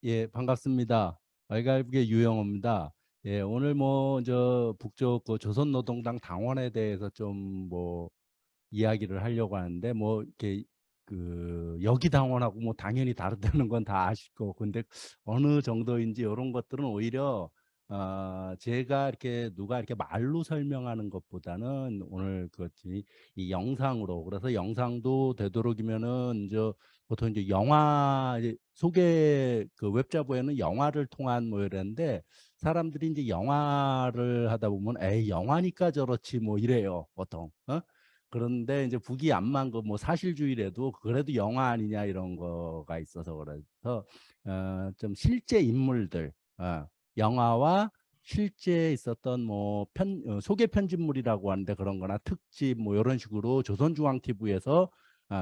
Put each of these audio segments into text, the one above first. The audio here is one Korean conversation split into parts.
예, 반갑습니다. 알갈국의 유영호입니다. 예, 오늘 북쪽 그 조선노동당 당원에 대해서 좀 이야기를 하려고 하는데 이렇게 여기 당원하고 당연히 다르다는 건 다 아실 거고 근데 어느 정도인지 이런 것들은 오히려 제가 이렇게 누가 이렇게 말로 설명하는 것보다는 오늘 이 영상으로 그래서 영상도 되도록이면은 보통 이제 영화 이제 소개 그 웹자보에는 영화를 통한 이랬는데 사람들이 이제 영화를 하다 보면 에이 영화니까 저렇지 이래요 보통. 그런데 이제 북이안만 그 사실주의래도 그래도 영화 아니냐 이런 거가 있어서 그래서 좀 실제 인물들 영화와 실제 있었던 소개 편집물이라고 하는데 그런 거나 특집 이런 식으로 조선중앙TV에서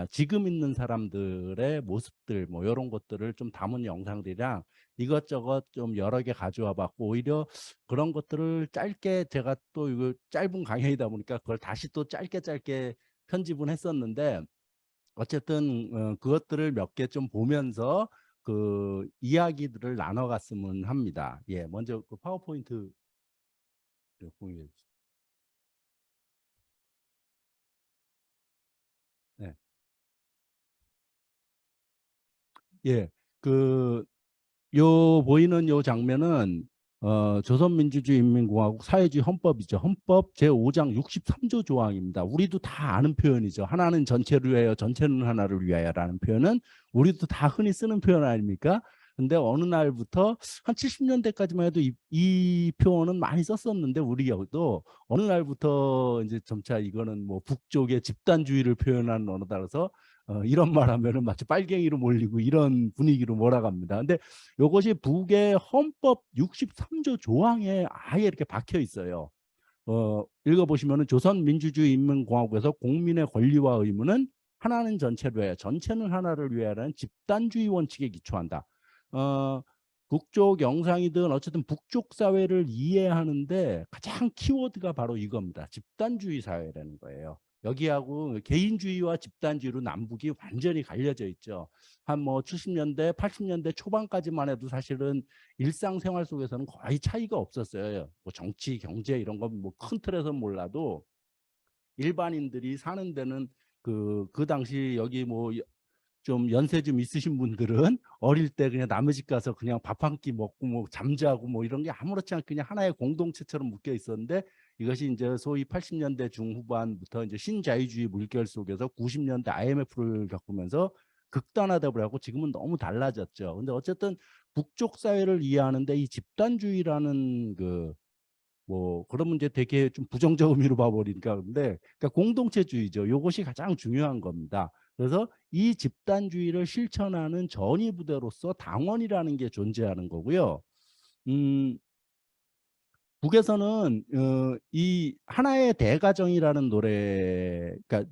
지금 있는 사람들의 모습들 이런 것들을 좀 담은 영상들이랑 이것저것 좀 여러 개 가져와 봤고 오히려 그런 것들을 짧게 제가 또 이거 짧은 강연이다 보니까 그걸 다시 또 짧게 편집은 했었는데 어쨌든 그것들을 몇 개 좀 보면서 그 이야기들을 나눠갔으면 합니다. 예, 먼저 그 파워포인트 공유해 주시죠. 네. 예, 그 요 보이는 요 장면은 조선민주주의인민공화국 사회주의 헌법이죠. 헌법 제5장 63조 조항입니다. 우리도 다 아는 표현이죠. 하나는 전체를 위하여, 전체는 하나를 위하여라는 표현은 우리도 다 흔히 쓰는 표현 아닙니까? 근데 어느 날부터 한 70년대까지만 해도 이 표현은 많이 썼었는데 우리 여기도 어느 날부터 이제 점차 이거는 북쪽의 집단주의를 표현하는 언어다 그래서 이런 말 하면은 마치 빨갱이로 몰리고 이런 분위기로 몰아갑니다. 근데 이것이 북의 헌법 63조 조항에 아예 이렇게 박혀 있어요. 읽어보시면은 조선민주주의인민공화국에서 국민의 권리와 의무는 하나는 전체를 위하여, 전체는 하나를 위하여라는 집단주의 원칙에 기초한다. 어, 북쪽 영상이든 어쨌든 북쪽 사회를 이해하는데 가장 키워드가 바로 이겁니다. 집단주의 사회라는 거예요. 여기하고 개인주의와 집단주의로 남북이 완전히 갈려져 있죠. 한 70년대, 80년대 초반까지만 해도 사실은 일상생활 속에서는 거의 차이가 없었어요. 정치, 경제 이런 건 큰 틀에서 몰라도 일반인들이 사는 데는 그 당시 여기 좀 연세 좀 있으신 분들은 어릴 때 그냥 남의 집 가서 그냥 밥 한 끼 먹고 잠자고 이런 게 아무렇지 않게 그냥 하나의 공동체처럼 묶여 있었는데 이것이 이제 소위 80년대 중후반부터 이제 신자유주의 물결 속에서 90년대 IMF를 겪으면서 극단화돼 버려고 지금은 너무 달라졌죠. 근데 어쨌든 북쪽 사회를 이해하는데 이 집단주의라는 그러면 이제 되게 좀 부정적 의미로 봐버리니까 근데 그러니까 공동체주의죠. 이것이 가장 중요한 겁니다. 그래서 이 집단주의를 실천하는 전위부대로서 당원이라는 게 존재하는 거고요. 음, 북에서는 이 하나의 대가정이라는 노래, 그러니까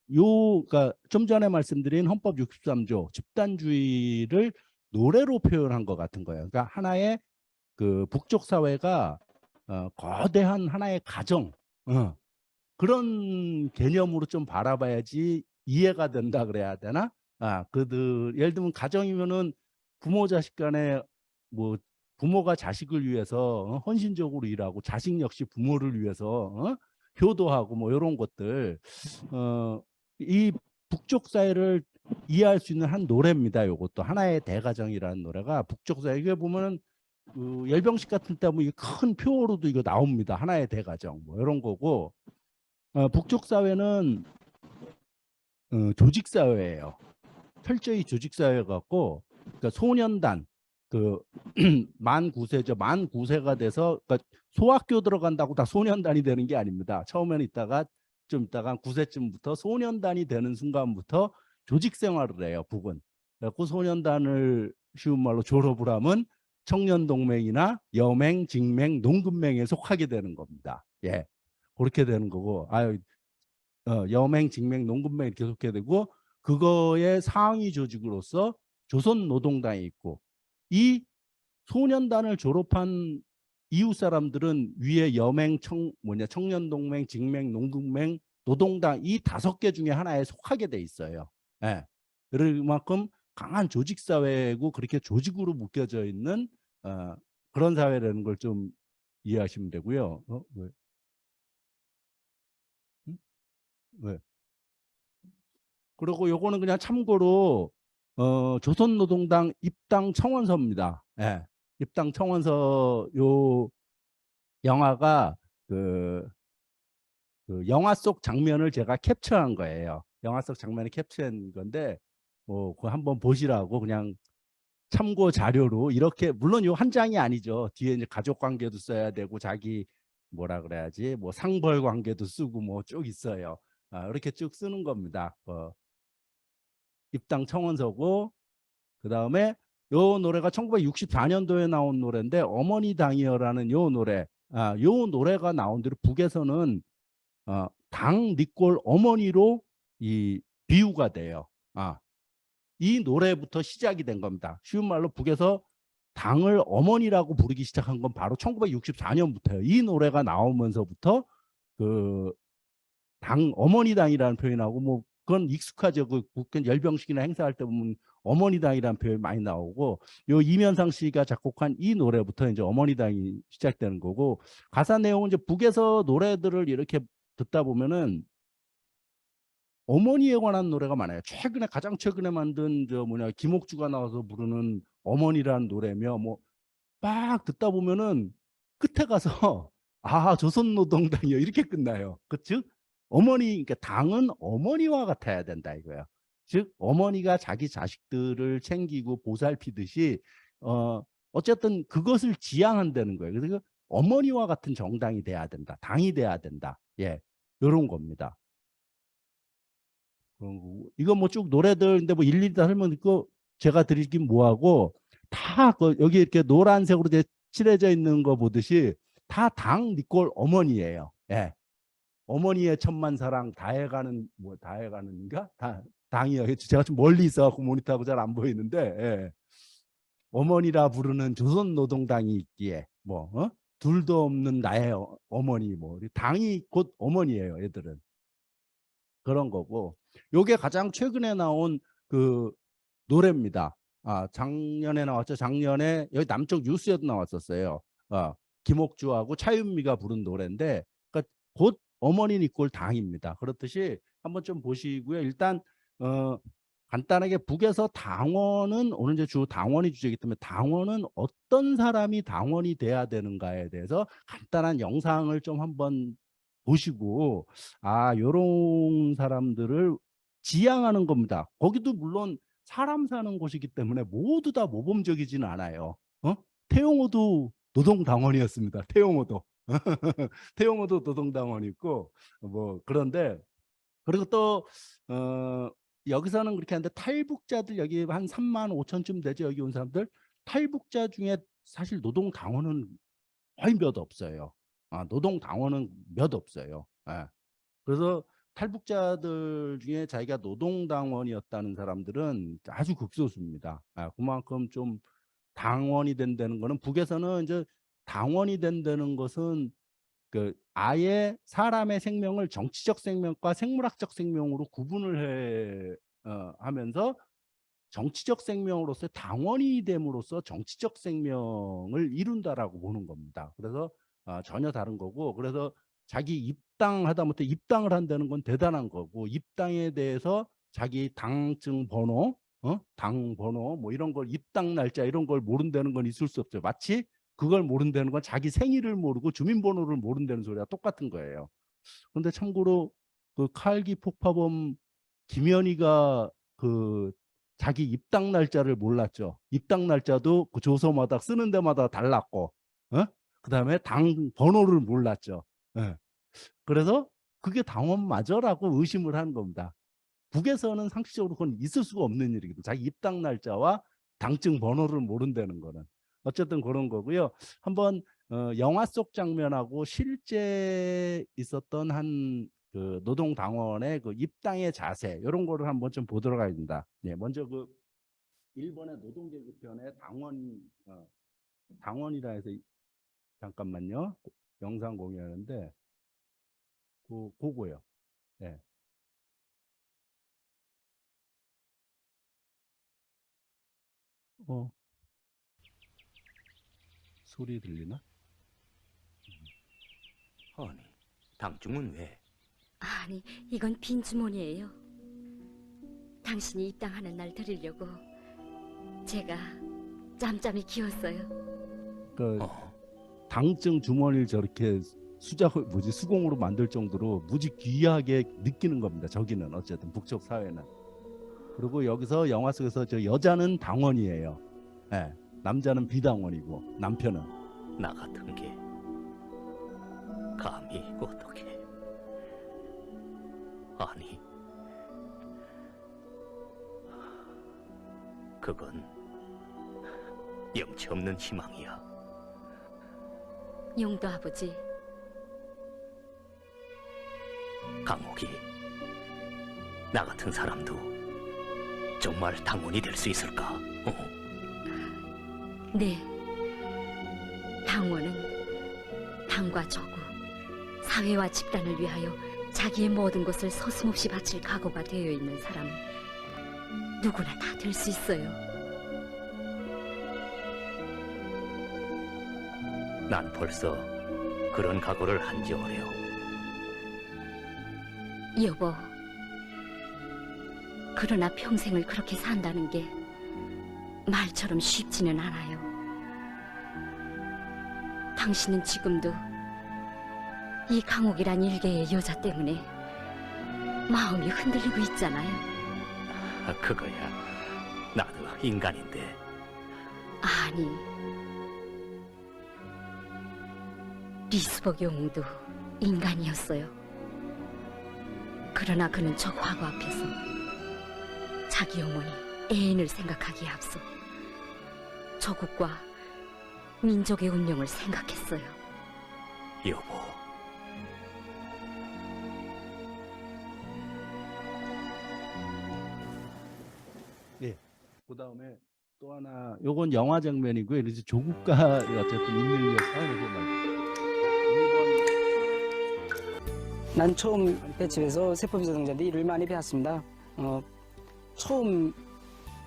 그러니까 좀 전에 말씀드린 헌법 63조 집단주의를 노래로 표현한 것 같은 거예요. 그러니까 하나의 그 북쪽 사회가 거대한 하나의 가정 그런 개념으로 좀 바라봐야지 이해가 된다 그래야 되나? 그들 예를 들면 가정이면은 부모 자식 간에 뭐 부모가 자식을 위해서 헌신적으로 일하고 자식 역시 부모를 위해서 효도하고 이런 것들 이 북쪽 사회를 이해할 수 있는 한 노래입니다. 이것도 하나의 대가정이라는 노래가 북쪽 사회 이게 보면은 그 열병식 같은 때 보면 큰 표어로도 이거 나옵니다. 하나의 대가정 이런 거고 북쪽 사회는 조직 사회예요. 철저히 조직 사회 같고 그러니까 소년단 그 만 9세죠. 만 9세가 돼서 그러니까 소학교 들어간다고 다 소년단이 되는 게 아닙니다. 처음에는 있다가 좀 있다가 9세쯤부터 소년단이 되는 순간부터 조직 생활을 해요. 북은. 그래서 소년단을 쉬운 말로 졸업을 하면 청년동맹이나 여맹, 직맹, 농군맹에 속하게 되는 겁니다. 예, 그렇게 되는 거고 여맹, 직맹, 농군맹 이렇게 속해 되고 그거의 상위 조직으로서 조선노동당이 있고 이 소년단을 졸업한 이웃 사람들은 위에 여맹, 청년동맹, 직맹, 농군맹, 노동당 이 5개 중에 하나에 속하게 돼 있어요. 예. 그만큼 강한 조직 사회고 그렇게 조직으로 묶여져 있는 어, 그런 사회라는 걸 좀 이해하시면 되고요. 왜? 응? 왜? 그리고 요거는 그냥 참고로 조선노동당 입당 청원서입니다. 예. 입당 청원서 요 영화가 그, 그 영화 속 장면을 제가 캡처한 거예요. 영화 속 장면을 캡처한 건데 뭐 그거 한번 보시라고 그냥 참고 자료로 이렇게 물론 요 한 장이 아니죠. 뒤에 이제 가족 관계도 써야 되고 자기 뭐라 그래야지 뭐 상벌 관계도 쓰고 뭐 쭉 있어요. 이렇게 쭉 쓰는 겁니다. 입당 청원서고 그다음에 요 노래가 1964년도에 나온 노래인데 어머니 당이여라는 요 노래. 요 노래가 나온 뒤로 북에서는 당 니꼴 어머니로 이 비유가 돼요. 이 노래부터 시작이 된 겁니다. 쉬운 말로 북에서 당을 어머니라고 부르기 시작한 건 바로 1964년부터예요. 이 노래가 나오면서부터 그 당 어머니 당이라는 표현하고 뭐 그건 익숙하죠. 그 국회 열병식이나 행사할 때 보면 어머니 당이라는 표현이 많이 나오고 요 이면상 씨가 작곡한 이 노래부터 이제 어머니 당이 시작되는 거고 가사 내용은 이제 북에서 노래들을 이렇게 듣다 보면은 어머니에 관한 노래가 많아요. 최근에 가장 최근에 만든 저 뭐냐 김옥주가 나와서 부르는 어머니라는 노래며 뭐 막 듣다 보면은 끝에 가서 아 조선노동당이요 이렇게 끝나요. 즉 어머니 그러니까 당은 어머니와 같아야 된다 이거예요. 즉 어머니가 자기 자식들을 챙기고 보살피듯이 어쨌든 그것을 지향한다는 거예요. 그래서 어머니와 같은 정당이 돼야 된다. 당이 돼야 된다. 예, 이런 겁니다. 그런 거고. 이거 뭐 쭉 노래들 근데 뭐 일일이 다 설명 듣고 제가 드리긴 뭐하고 다 여기 이렇게 노란색으로 칠해져 있는 거 보듯이 다 당 니꼴 어머니예요. 예. 어머니의 천만 사랑 다해가는 뭐 다해가는인가? 다 당이요. 제가 좀 멀리 있어갖고 모니터하고 잘 안 보이는데 예. 어머니라 부르는 조선노동당이 있기에 뭐 둘도 없는 나의 어머니 뭐 당이 곧 어머니예요. 얘들은. 그런 거고 요게 가장 최근에 나온 그 노래입니다. 작년에 나왔죠. 작년에 여기 남쪽 뉴스에도 나왔었어요. 김옥주하고 차윤미가 부른 노래인데 그러니까 곧 어머니 니꼴 당입니다. 그렇듯이 한번 좀 보시고요. 일단 어, 간단하게 북에서 당원은 오늘 이제 주 당원이 주제이기 때문에 당원은 어떤 사람이 당원이 돼야 되는가에 대해서 간단한 영상을 좀 한번 보시고 요런 사람들을 지향하는 겁니다. 거기도 물론 사람 사는 곳이기 때문에 모두 다 모범적이지는 않아요. 태용호도 노동당원이었습니다. 태용호도. 태용호도 노동당원이 있고 뭐 그런데 그리고 또 여기서는 그렇게 하는데 탈북자들 여기 한 3만 5천쯤 되죠. 여기 온 사람들 탈북자 중에 사실 노동당원은 거의 몇 없어요. 노동당원은 몇 없어요. 예. 그래서 탈북자들 중에 자기가 노동당원이었다는 사람들은 아주 극소수입니다. 그만큼 좀 당원이 된다는 거는 북에서는 이제 당원이 된다는 것은 그 아예 사람의 생명을 정치적 생명과 생물학적 생명으로 구분을 하면서 정치적 생명으로서 당원이 됨으로써 정치적 생명을 이룬다라고 보는 겁니다. 그래서 전혀 다른 거고 그래서 자기 입당하다못해 입당을 한다는 건 대단한 거고 입당에 대해서 자기 당증 번호 당 번호 뭐 이런 걸 입당 날짜 이런 걸 모른다는 건 있을 수 없죠. 마치 그걸 모른다는 건 자기 생일을 모르고 주민번호를 모른다는 소리와 똑같은 거예요. 그런데 참고로 그 칼기 폭파범 김연희가 그 자기 입당 날짜를 몰랐죠. 입당 날짜도 그 조서마다 쓰는 데마다 달랐고, 그다음에 당 번호를 몰랐죠. 예. 그래서 그게 당원 맞아라고 의심을 하는 겁니다. 북에서는 상식적으로 그건 있을 수가 없는 일이거든요. 자기 입당 날짜와 당증 번호를 모른다는 거는. 어쨌든 그런 거고요. 한번 영화 속 장면하고 실제 있었던 한 그 노동당원의 그 입당의 자세 이런 거를 한번 좀 보도록 하겠습니다. 네, 먼저 그 일본의 노동계급편의 당원이라 해서 잠깐만요. 영상 공유하는데 그거요. 네. 어. 소리 들리나? 아니, 당중은 왜? 아니, 이건 빈 주머니예요. 당신이 입당하는 날 드리려고 제가 짬짬이 키웠어요. 그 어, 당증 주머니를 저렇게 수공으로 만들 정도로 무지 귀하게 느끼는 겁니다. 저기는 어쨌든 북쪽 사회는. 그리고 여기서 영화 속에서 저 여자는 당원이에요. 예, 남자는 비당원이고 남편은. 나 같은 게 감히 어떻게? 아니, 그건 영치 없는 희망이야. 용도 아버지, 강옥이 나 같은 사람도 정말 당원이 될 수 있을까? 네. 당원은 당과 조국, 사회와 집단을 위하여 자기의 모든 것을 서슴없이 바칠 각오가 되어 있는 사람은 누구나 다 될 수 있어요. 난 벌써 그런 각오를 한 지 오래요. 여보, 그러나 평생을 그렇게 산다는 게 말처럼 쉽지는 않아요. 당신은 지금도 이 강옥이란 일개의 여자 때문에 마음이 흔들리고 있잖아요. 그거야. 나도 인간인데. 아니, 리스버 경도 인간이었어요. 그러나 그는 저 과거 앞에서 자기 어머니 애인을 생각하기에 앞서 조국과 민족의 운명을 생각했어요. 여보, 예. 그다음에 또 하나 요건 영화 장면이고요. 이제 조국과 어쨌든 인민을 위해 싸우는 말. 난 처음 배치해서 세포비서정자인데 일을 많이 배웠습니다. 처음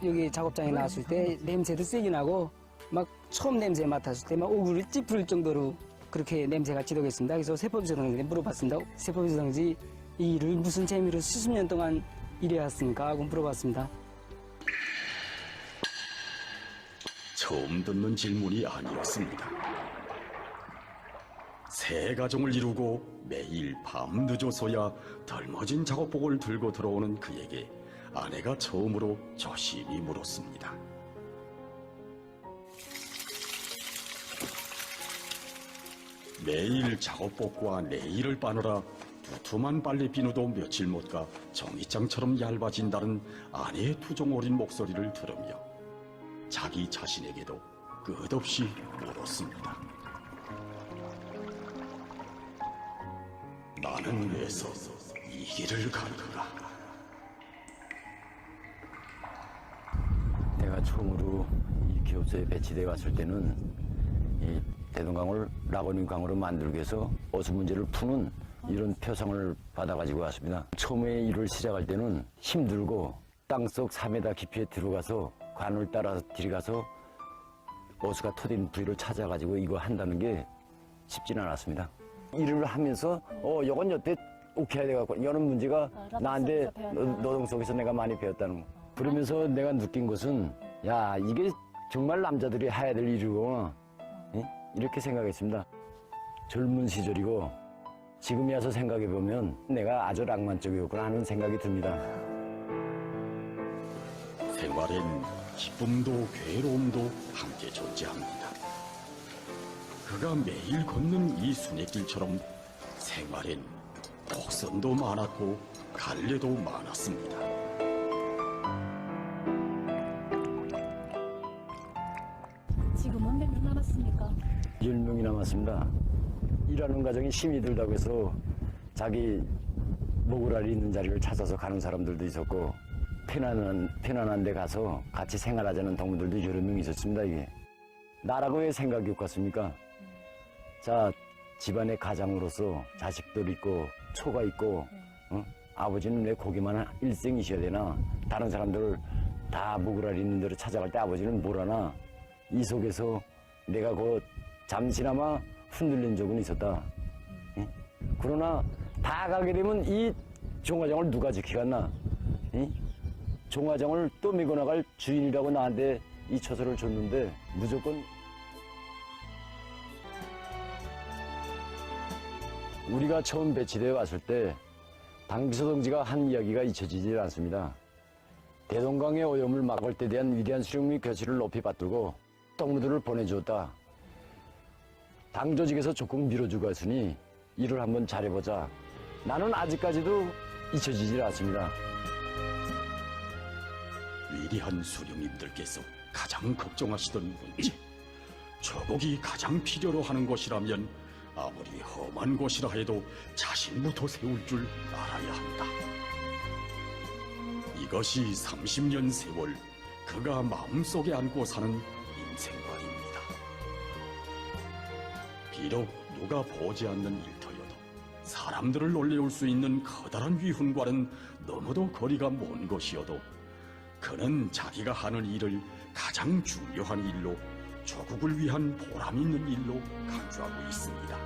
여기 작업장에 나왔을 때 냄새도 세게 나고 막 처음 냄새 맡았을 때 막 오글이 찌푸릴 정도로 그렇게 냄새가 지독했습니다. 그래서 세포비서정자한테 물어봤습니다. 세포비서정지 이 일을 무슨 재미로 수십 년 동안 일해왔습니까? 하고 물어봤습니다. 처음 듣는 질문이 아니었습니다. 새 가정을 이루고 매일 밤 늦어서야 덜머진 작업복을 들고 들어오는 그에게 아내가 처음으로 조심히 물었습니다. 매일 작업복과 내일을 빠느라 두툼한 빨래 비누도 며칠 못 가 종이장처럼 얇아진다는 아내의 투정 어린 목소리를 들으며 자기 자신에게도 끝없이 물었습니다. 나는 왜서 이 길을 가는가? 내가 처음으로 이 기업소에 배치되어 왔을 때는 이 대동강을 라거님강으로 만들기 위해서 어수 문제를 푸는 이런 표상을 받아가지고 왔습니다. 처음에 일을 시작할 때는 힘들고 땅속 3m 깊이에 들어가서 관을 따라 들어가서 어수가 터진 부위를 찾아가지고 이거 한다는 게 쉽지는 않았습니다. 일을 하면서 이건 여태 오케이 돼갖고 이런 문제가 나한테 노동 속에서 내가 많이 배웠다는 거. 그러면서 내가 느낀 것은 야 이게 정말 남자들이 해야 될 일이고 이렇게 생각했습니다. 젊은 시절이고 지금 와서 생각해보면 내가 아주 낭만적이었구나 하는 생각이 듭니다. 생활엔 기쁨도 괴로움도 함께 존재합니다. 그가 매일 걷는 이 순례길처럼 생활엔 곡선도 많았고 갈래도 많았습니다. 지금은 몇 명 남았습니까? 10명이 남았습니다. 일하는 과정이 힘이 들다고 해서 자기 먹을 알이 있는 자리를 찾아서 가는 사람들도 있었고 편안한 데 가서 같이 생활하자는 동무들도 여러 명 있었습니다. 이게 나라고 왜 생각이 없겠습니까? 자, 집안의 가장으로서 자식들 있고 초가 있고 아버지는 왜 거기만 일생이셔야 되나? 다른 사람들을 다 묵으라리 있는 대로 찾아갈 때 아버지는 뭘 하나 이 속에서 내가 잠시나마 흔들린 적은 있었다. 예? 그러나 다 가게 되면 이 종화장을 누가 지키겠나? 예? 종화장을 또 메고 나갈 주인이라고 나한테 이 처소를 줬는데 무조건 우리가 처음 배치되어 왔을 때 당비서 동지가 한 이야기가 잊혀지질 않습니다. 대동강의 오염을 막을 때 대한 위대한 수령 및 결실을 높이 받들고 동무들을 보내주었다. 당 조직에서 조금 밀어주고 했으니 일을 한번 잘해보자. 나는 아직까지도 잊혀지질 않습니다. 위대한 수령님들께서 가장 걱정하시던 문제, 조국이 가장 필요로 하는 것이라면 아무리 험한 것이라 해도 자신부터 세울 줄 알아야 한다. 이것이 30년 세월 그가 마음속에 안고 사는 인생관입니다. 비록 누가 보지 않는 일터여도 사람들을 놀래울 수 있는 커다란 위훈과는 너무도 거리가 먼 것이어도 그는 자기가 하는 일을 가장 중요한 일로, 조국을 위한 보람 있는 일로 간주하고 있습니다.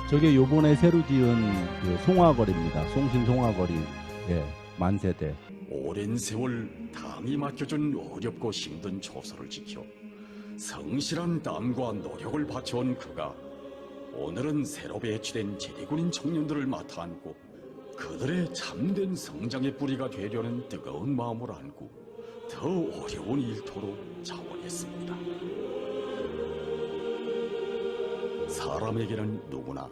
저게 요번에 새로 지은 그 송화거리입니다. 송신 송화거리. 예, 만세대. 오랜 세월 당이 맡겨준 어렵고 힘든 초소를 지켜 성실한 땀과 노력을 바쳐온 그가 오늘은 새로 배치된 제대군인 청년들을 맡아 안고 그들의 참된 성장의 뿌리가 되려는 뜨거운 마음을 안고 더 어려운 일터로 자원했습니다. 사람에게는 누구나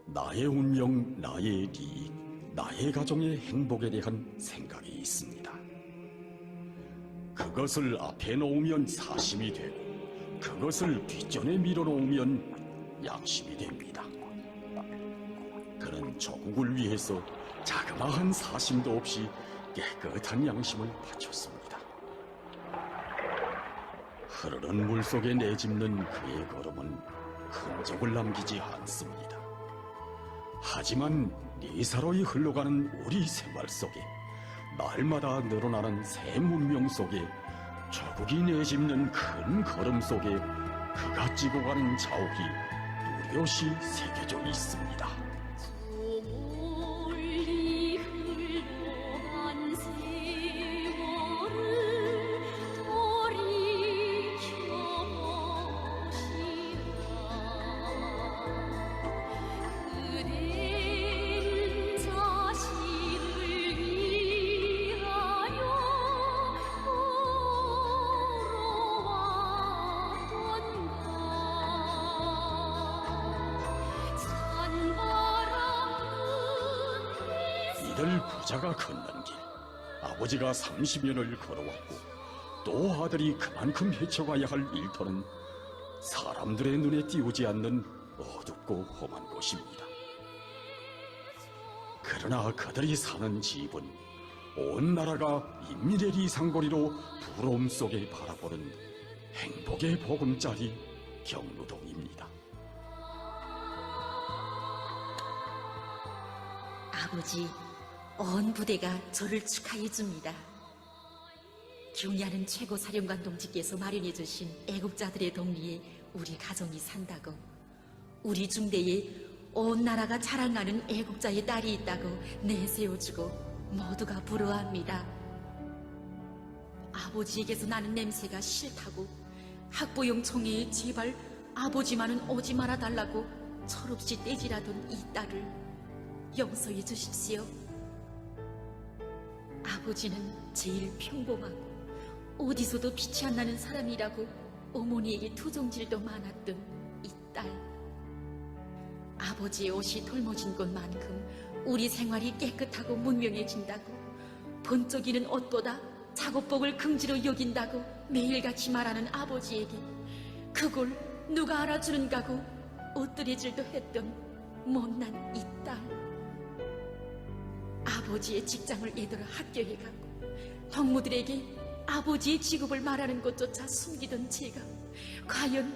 나의 운명, 나의 이익, 나의 가정의 행복에 대한 생각이 있습니다. 그것을 앞에 놓으면 사심이 되고 그것을 뒷전에 밀어놓으면 양심이 됩니다. 그는 조국을 위해서 자그마한 사심도 없이 깨끗한 양심을 바쳤습니다. 흐르는 물 속에 내짚는 그의 걸음은 흔적을 남기지 않습니다. 하지만 예사로이 흘러가는 우리 생활 속에 날마다 늘어나는 새 문명 속에 조국이 내짚는 큰 걸음 속에 그가 찌고 가는 자욱이 뚜렷이 새겨져 있습니다. 멀리 흘러간 세월을 돌이켜보시라. 그대는 자신을 위하여 이들 부자가 걷는 길, 아버지가 30년을 걸어왔고 또 아들이 그만큼 헤쳐가야 할 일터는 사람들의 눈에 띄우지 않는 어둡고 험한 곳입니다. 그러나 그들이 사는 집은 온 나라가 인민의 리상거리로 부러움 속에 바라보는 행복의 보금자리 경로동입니다. 아버지, 온 부대가 저를 축하해 줍니다. 경야는 최고 사령관 동지께서 마련해 주신 애국자들의 동리에 우리 가정이 산다고, 우리 중대에 온 나라가 자랑하는 애국자의 딸이 있다고 내세워주고 모두가 부러워합니다. 아버지에게서 나는 냄새가 싫다고 학부용 총회에 제발 아버지만은 오지 말아 달라고 철없이 떼질하던 이 딸을 용서해 주십시오. 아버지는 제일 평범하고 어디서도 빛이 안 나는 사람이라고 어머니에게 투정질도 많았던 이 딸. 아버지의 옷이 돌머진 것만큼 우리 생활이 깨끗하고 문명해진다고, 번쩍이는 옷보다 작업복을 긍지로 여긴다고 매일같이 말하는 아버지에게 그걸 누가 알아주는가고 엎드려질도 했던 못난 이 딸. 아버지의 직장을 애들어 학교에 가고 동무들에게 아버지의 직업을 말하는 것조차 숨기던 제가 과연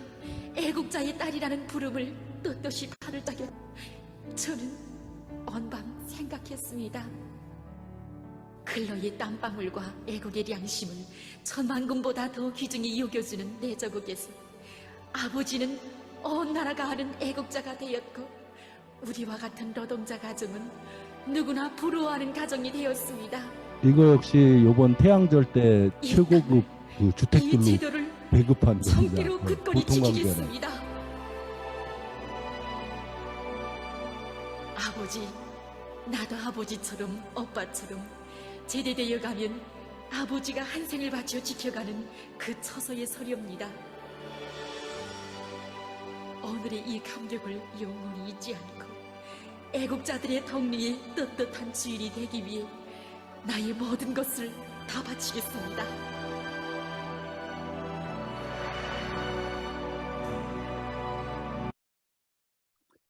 애국자의 딸이라는 부름을 떳떳이 발을 짜겨 저는 언밤 생각했습니다. 근로의 땀방울과 애국의 양심을 천만금보다 더 귀중히 여겨주는 내 저국에서 아버지는 온 나라가 아는 애국자가 되었고 우리와 같은 노동자 가정은 누구나 부러워하는 가정이 되었습니다. 이거 역시 요번 태양절 때 최고급 그 이 주택들로 제도를 배급한 겁니다. 성기로 굳건히 보통 관계는. 지키겠습니다. 아버지, 나도 아버지처럼 오빠처럼 제대되어 가면 아버지가 한 생을 바쳐 지켜가는 그 처소의 서리입니다. 오늘의 이 감격을 영원히 잊지 않고 애국자들의 덕리에 떳떳한 주인이 되기 위해 나의 모든 것을 다 바치겠습니다.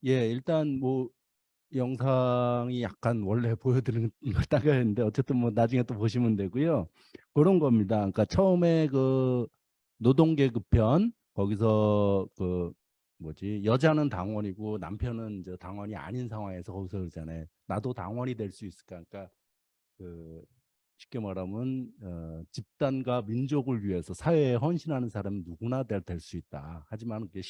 예, 일단 뭐 영상이 약간 원래 보여드리는 걸 따가야 했는데 어쨌든 뭐 나중에 또 보시면 되고요. 그런 겁니다. 그러니까 처음에 그 노동계급 편 거기서 그 뭐지 여자는 당원이고 남편은 이제 당원이 아닌 상황에서 거기서 그러잖아요. 나도 당원이 될 수 있을까? 그러니까 그 쉽게 말하면 집단과 민족을 위해서 사회에 헌신하는 사람은 누구나 될 수 있다. 하지만 그게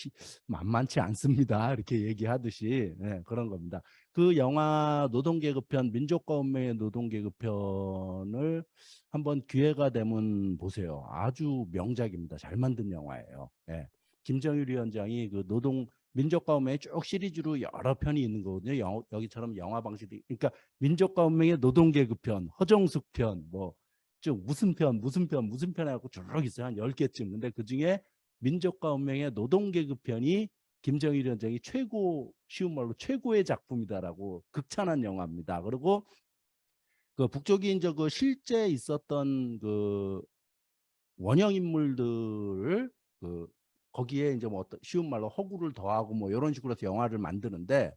만만치 않습니다. 이렇게 얘기하듯이 그런 겁니다. 그 영화 노동계급편 민족과 운명의 노동계급편을 한번 기회가 되면 보세요. 아주 명작입니다. 잘 만든 영화예요. 예. 김정일 위원장이 그 노동 민족과 운명의 쭉 시리즈로 여러 편이 있는 거거든요. 여기처럼 영화 방식이 그러니까 민족과 운명의 노동계급편, 허정숙 편, 뭐 쭉 무슨 편 해갖고 쭉 있어요. 한 10개쯤. 근데 그중에 민족과 운명의 노동계급편이 김정일 위원장이 쉬운 말로 최고의 작품이다라고 극찬한 영화입니다. 그리고 그 북쪽인 그 실제 있었던 그 원형 인물들을 거기에 이제 뭐 쉬운 말로 허구를 더하고 뭐 이런 식으로 해서 영화를 만드는데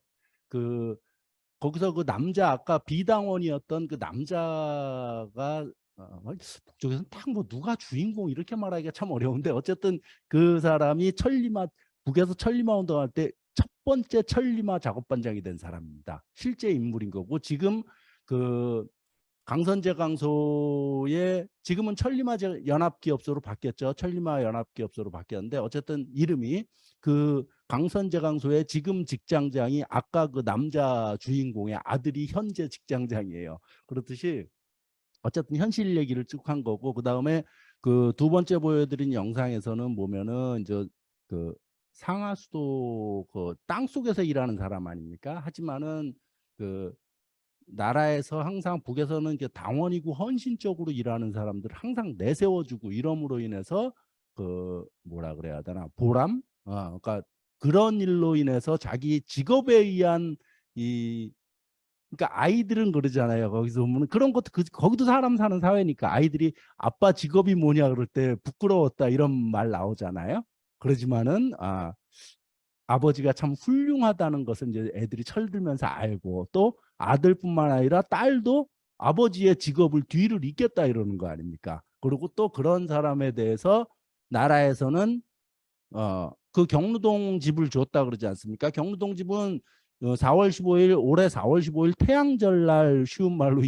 거기서 그 남자 아까 비당원이었던 그 남자가 북쪽에서는 딱 뭐 누가 주인공 이렇게 말하기가 참 어려운데 어쨌든 그 사람이 북에서 천리마 운동할 때 첫 번째 천리마 작업반장이 된 사람입니다. 실제 인물인 거고 지금 그 강선제 강소의 지금은 천리마 연합기업소로 바뀌었죠. 천리마 연합기업소로 바뀌었는데 어쨌든 이름이 그 강선제 강소의 지금 직장장이 아까 그 남자 주인공의 아들이 현재 직장장이에요. 그렇듯이 어쨌든 현실 얘기를 쭉 한 거고 그 다음에 그 두 번째 보여드린 영상에서는 보면은 이제 그 상하수도 그 땅 속에서 일하는 사람 아닙니까? 하지만은 그 나라에서 항상 북에서는 이제 당원이고 헌신적으로 일하는 사람들 항상 내세워주고 이럼으로 인해서 그 뭐라 그래야 되나 보람, 그러니까 그런 일로 인해서 자기 직업에 의한 그러니까 아이들은 그러잖아요. 거기서 보면 그런 것도 거기도 사람 사는 사회니까 아이들이 아빠 직업이 뭐냐 그럴 때 부끄러웠다 이런 말 나오잖아요. 그러지만은 아버지가 참 훌륭하다는 것을 이제 애들이 철들면서 알고 또 아들뿐만 아니라 딸도 아버지의 직업을 뒤를 잇겠다 이러는 거 아닙니까? 그리고 또 그런 사람에 대해서 나라에서는 그 경루동 집을 줬다 그러지 않습니까? 경루동 집은 4월 15일 올해 4월 15일 태양절 날 쉬운 말로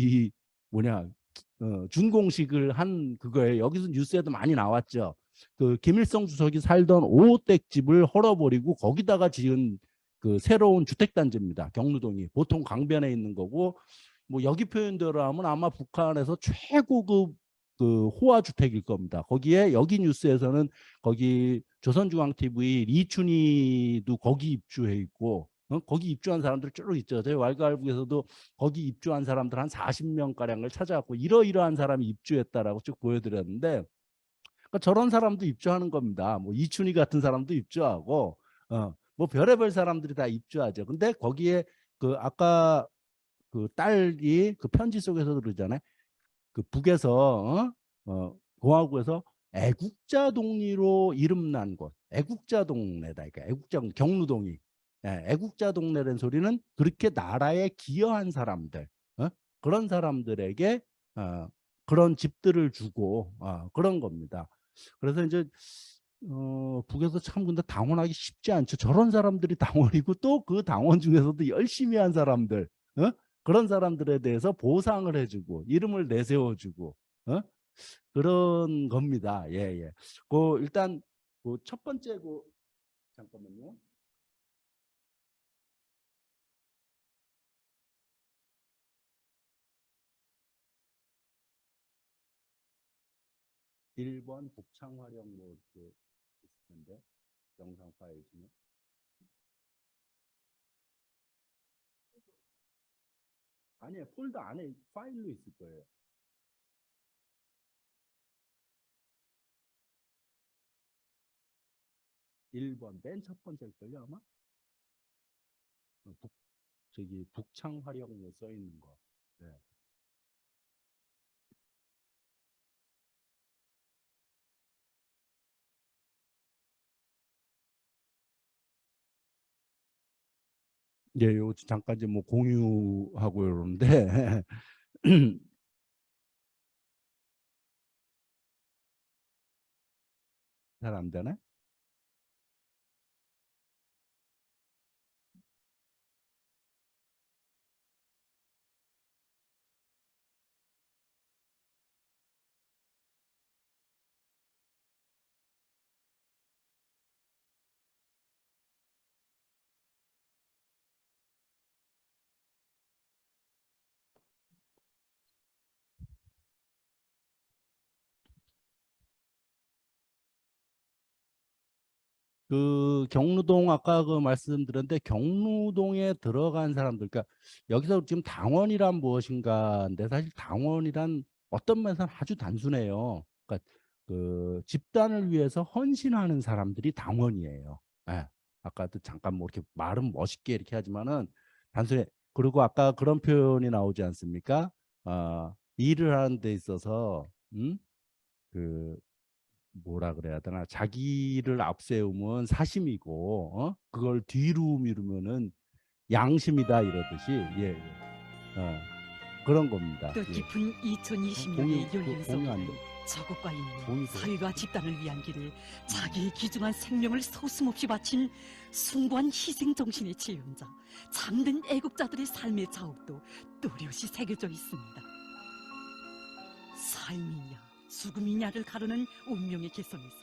준공식을 한 그거예요. 여기서 뉴스에도 많이 나왔죠. 그 김일성 주석이 살던 5호댁 집을 헐어버리고 거기다가 지은 그 새로운 주택단지입니다. 경루동이 보통 강변에 있는 거고 뭐 여기 표현대로 하면 아마 북한에서 최고급 그 호화주택일 겁니다. 거기에 여기 뉴스에서는 거기 조선중앙TV 리춘희도 거기 입주해 있고 거기 입주한 사람들 쭉 있죠. 저희 왈가왈부에서도 거기 입주한 사람들 한 40명 가량을 찾아왔고 이러이러한 사람이 입주했다라고 쭉 보여드렸는데 그러니까 저런 사람도 입주하는 겁니다. 뭐 이춘희 같은 사람도 입주하고 뭐 별의별 사람들이 다 입주하죠. 근데 거기에 그 아까 그 딸이 그 편지 속에서도 그러잖아요. 그 북에서 공화국에서 애국자 동리로 이름난 곳, 애국자 동네다. 그러니까 애국자 경루동이 애국자 동네라는 소리는 그렇게 나라에 기여한 사람들, 그런 사람들에게 그런 집들을 주고 그런 겁니다. 그래서 이제 북에서 참 근데 당원하기 쉽지 않죠. 저런 사람들이 당원이고 또 그 당원 중에서도 열심히 한 사람들, 그런 사람들에 대해서 보상을 해주고 이름을 내세워주고 그런 겁니다. 예, 예. 일단 첫 번째 잠깐만요. 일 번 북창 활용 이렇게 있을 텐데 영상 파일 중에. 아니에요. 폴더 안에 파일로 있을 거예요. 일 번 맨 첫 번째일걸요 아마? 북창 활용로 써 있는 거. 네. 예, 요 잠깐 이제 뭐 공유하고 이러는데 잘 안 되네. 경루동 아까 말씀드렸는데 경루동에 들어간 사람들, 그러니까 여기서 지금 당원이란 무엇인가인데 사실 당원이란 어떤 면에서는 아주 단순해요. 그러니까 집단을 위해서 헌신하는 사람들이 당원이에요. 예. 아까도 잠깐 뭐 이렇게 말은 멋있게 이렇게 하지만은 단순해. 그리고 아까 그런 표현이 나오지 않습니까? 일을 하는 데 있어서 뭐라 그래야 되나, 자기를 앞세우면 사심이고 그걸 뒤로 미루면은 양심이다 이러듯이 예, 예. 그런 겁니다. 뜻깊은 2020년의 열린 속에는 저것과 있는 사회와 집단을 위한 길에 자기의 귀중한 생명을 서슴없이 바친 숭고한 희생 정신의 지음자, 참된 애국자들의 삶의 자욱도 또렷이 새겨져 있습니다. 삶이냐 죽음이냐를 가르는 운명의 개선에서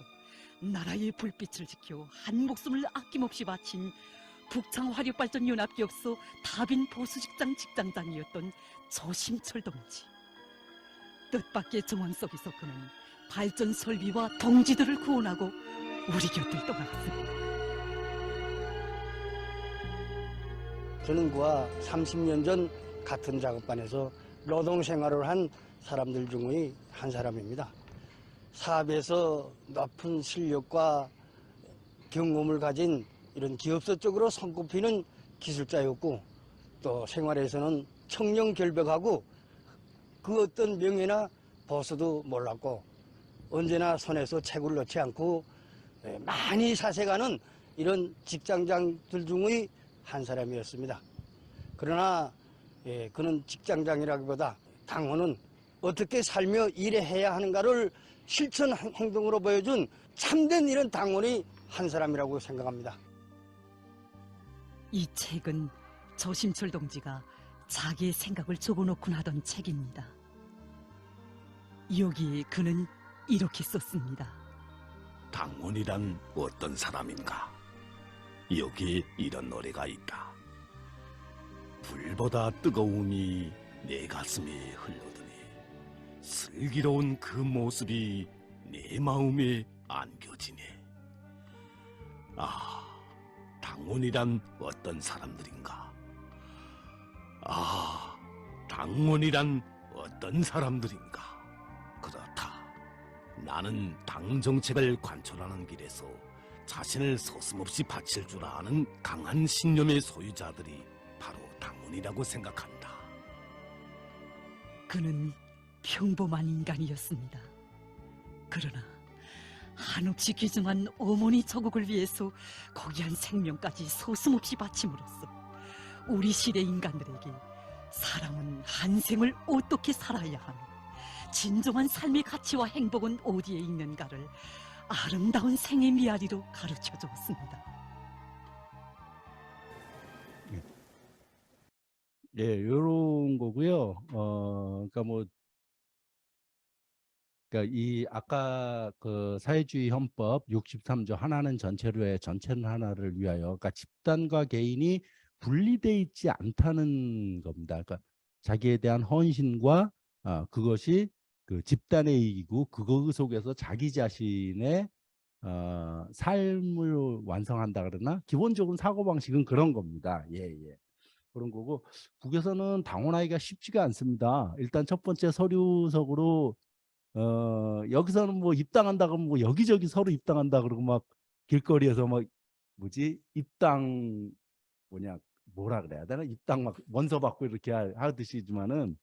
나라의 불빛을 지켜 한 목숨을 아낌없이 바친 북창화력발전연합기업소 다빈 보수직장 직장장이었던 조심철 동지. 뜻밖의 정황 속에서 그는 발전 설비와 동지들을 구원하고 우리 곁을 떠나갔습니다. 저는 그와 30년 전 같은 작업반에서 노동 생활을 한 사람들 중의 한 사람입니다. 사업에서 높은 실력과 경험을 가진 이런 기업서 쪽으로 손꼽히는 기술자였고, 또 생활에서는 청렴결백하고 그 어떤 명예나 보수도 몰랐고 언제나 손에서 채굴 넣지 않고 많이 사색하는 이런 직장장들 중의 한 사람이었습니다. 그러나 그는 직장장이라기보다 당원은 어떻게 살며 일해야 하는가를 실천 행동으로 보여준 참된 이런 당원이 한 사람이라고 생각합니다. 이 책은 조심철 동지가 자기의 생각을 적어놓곤 하던 책입니다. 여기에 그는 이렇게 썼습니다. 당원이란 어떤 사람인가? 여기 이런 노래가 있다. 불보다 뜨거움이 내 가슴에 흘러드니 슬기로운 그 모습이 내 마음에 안겨지네. 당원이란 어떤 사람들인가? 당원이란 어떤 사람들인가? 그렇다. 나는 당 정책을 관철하는 길에서 자신을 서슴없이 바칠 줄 아는 강한 신념의 소유자들이 바로 당원이라고 생각한다. 그는 평범한 인간이었습니다. 그러나 한없이 귀중한 어머니 조국을 위해서 고귀한 생명까지 서슴없이 바침으로써 우리 시대 인간들에게 사람은 한 생을 어떻게 살아야 하며 진정한 삶의 가치와 행복은 어디에 있는가를 아름다운 생의 미아리로 가르쳐 줬습니다. 예, 요런 거고요. 그러니까 이 아까 그 사회주의 헌법 63조 하나는 전체를 위하여 전체는 하나를 위하여, 그러니까 집단과 개인이 분리돼 있지 않다는 겁니다. 그러니까 자기에 대한 헌신과 그것이 그 집단의 이익이고 그거 속에서 자기 자신의 삶을 완성한다 그러나 기본적인 사고방식은 그런 겁니다. 예, 예. 그런 거고 북에서는 당원하기가 쉽지가 않습니다. 일단 첫 번째 서류석으로 여기서는 뭐 입당한다 그러면 뭐 여기저기 서로 입당한다 그러고 막 길거리에서 막 뭐지 입당 뭐라 그래야 되나 입당 막 원서 받고 이렇게 하듯이지만은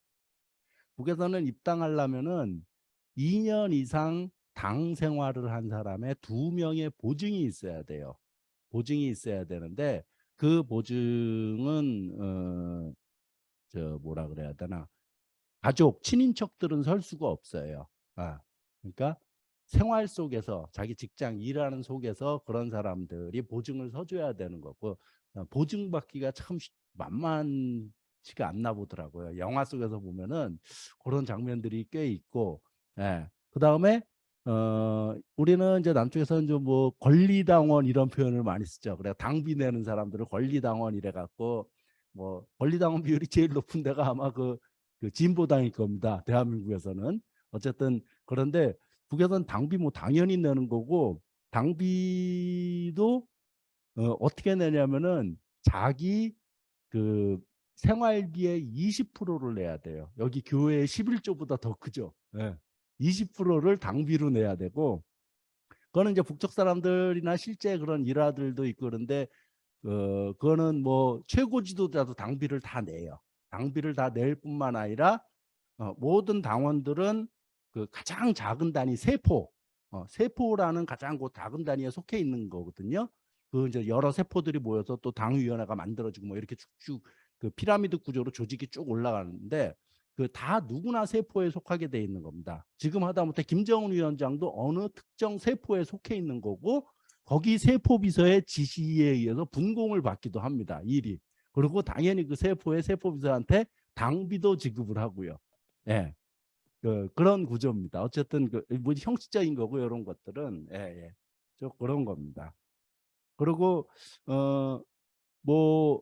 북에서는 입당하려면은 2년 이상 당 생활을 한 사람의 2명의 보증이 있어야 돼요. 보증이 있어야 되는데 그 보증은 뭐라 그래야 되나 가족 친인척들은 설 수가 없어요. 그러니까 생활 속에서 자기 직장 일하는 속에서 그런 사람들이 보증을 서줘야 되는 거고 보증 받기가 참 만만치가 않나 보더라고요. 영화 속에서 보면은 그런 장면들이 꽤 있고, 예. 그 다음에 우리는 이제 남쪽에서는 좀 뭐 권리당원 이런 표현을 많이 쓰죠. 그래 당비 내는 사람들을 권리당원 이래 갖고 뭐 권리당원 비율이 제일 높은 데가 아마 그 진보당일 겁니다. 대한민국에서는. 어쨌든 그런데 북에서는 당비 뭐 당연히 내는 거고 당비도 어떻게 내냐면은 자기 그 생활비의 20%를 내야 돼요. 여기 교회의 11조보다 더 크죠. 예. 20%를 당비로 내야 되고 그거는 이제 북쪽 사람들이나 실제 그런 일화들도 있고 그런데 그거는 뭐 최고 지도자도 당비를 다 내요. 당비를 다 낼 뿐만 아니라 모든 당원들은 그 가장 작은 단위 세포라는 가장 그 작은 단위에 속해 있는 거거든요. 그 이제 여러 세포들이 모여서 또 당위원회가 만들어지고 뭐 이렇게 쭉쭉 그 피라미드 구조로 조직이 쭉 올라가는데 그 다 누구나 세포에 속하게 돼 있는 겁니다. 지금 하다못해 김정은 위원장도 어느 특정 세포에 속해 있는 거고 거기 세포 비서의 지시에 의해서 분공을 받기도 합니다. 일이. 그리고 당연히 그 세포의 세포 비서한테 당비도 지급을 하고요. 예. 그런 구조입니다. 어쨌든 뭐 형식적인 거고 이런 것들은 예. 저 그런 겁니다. 그리고 뭐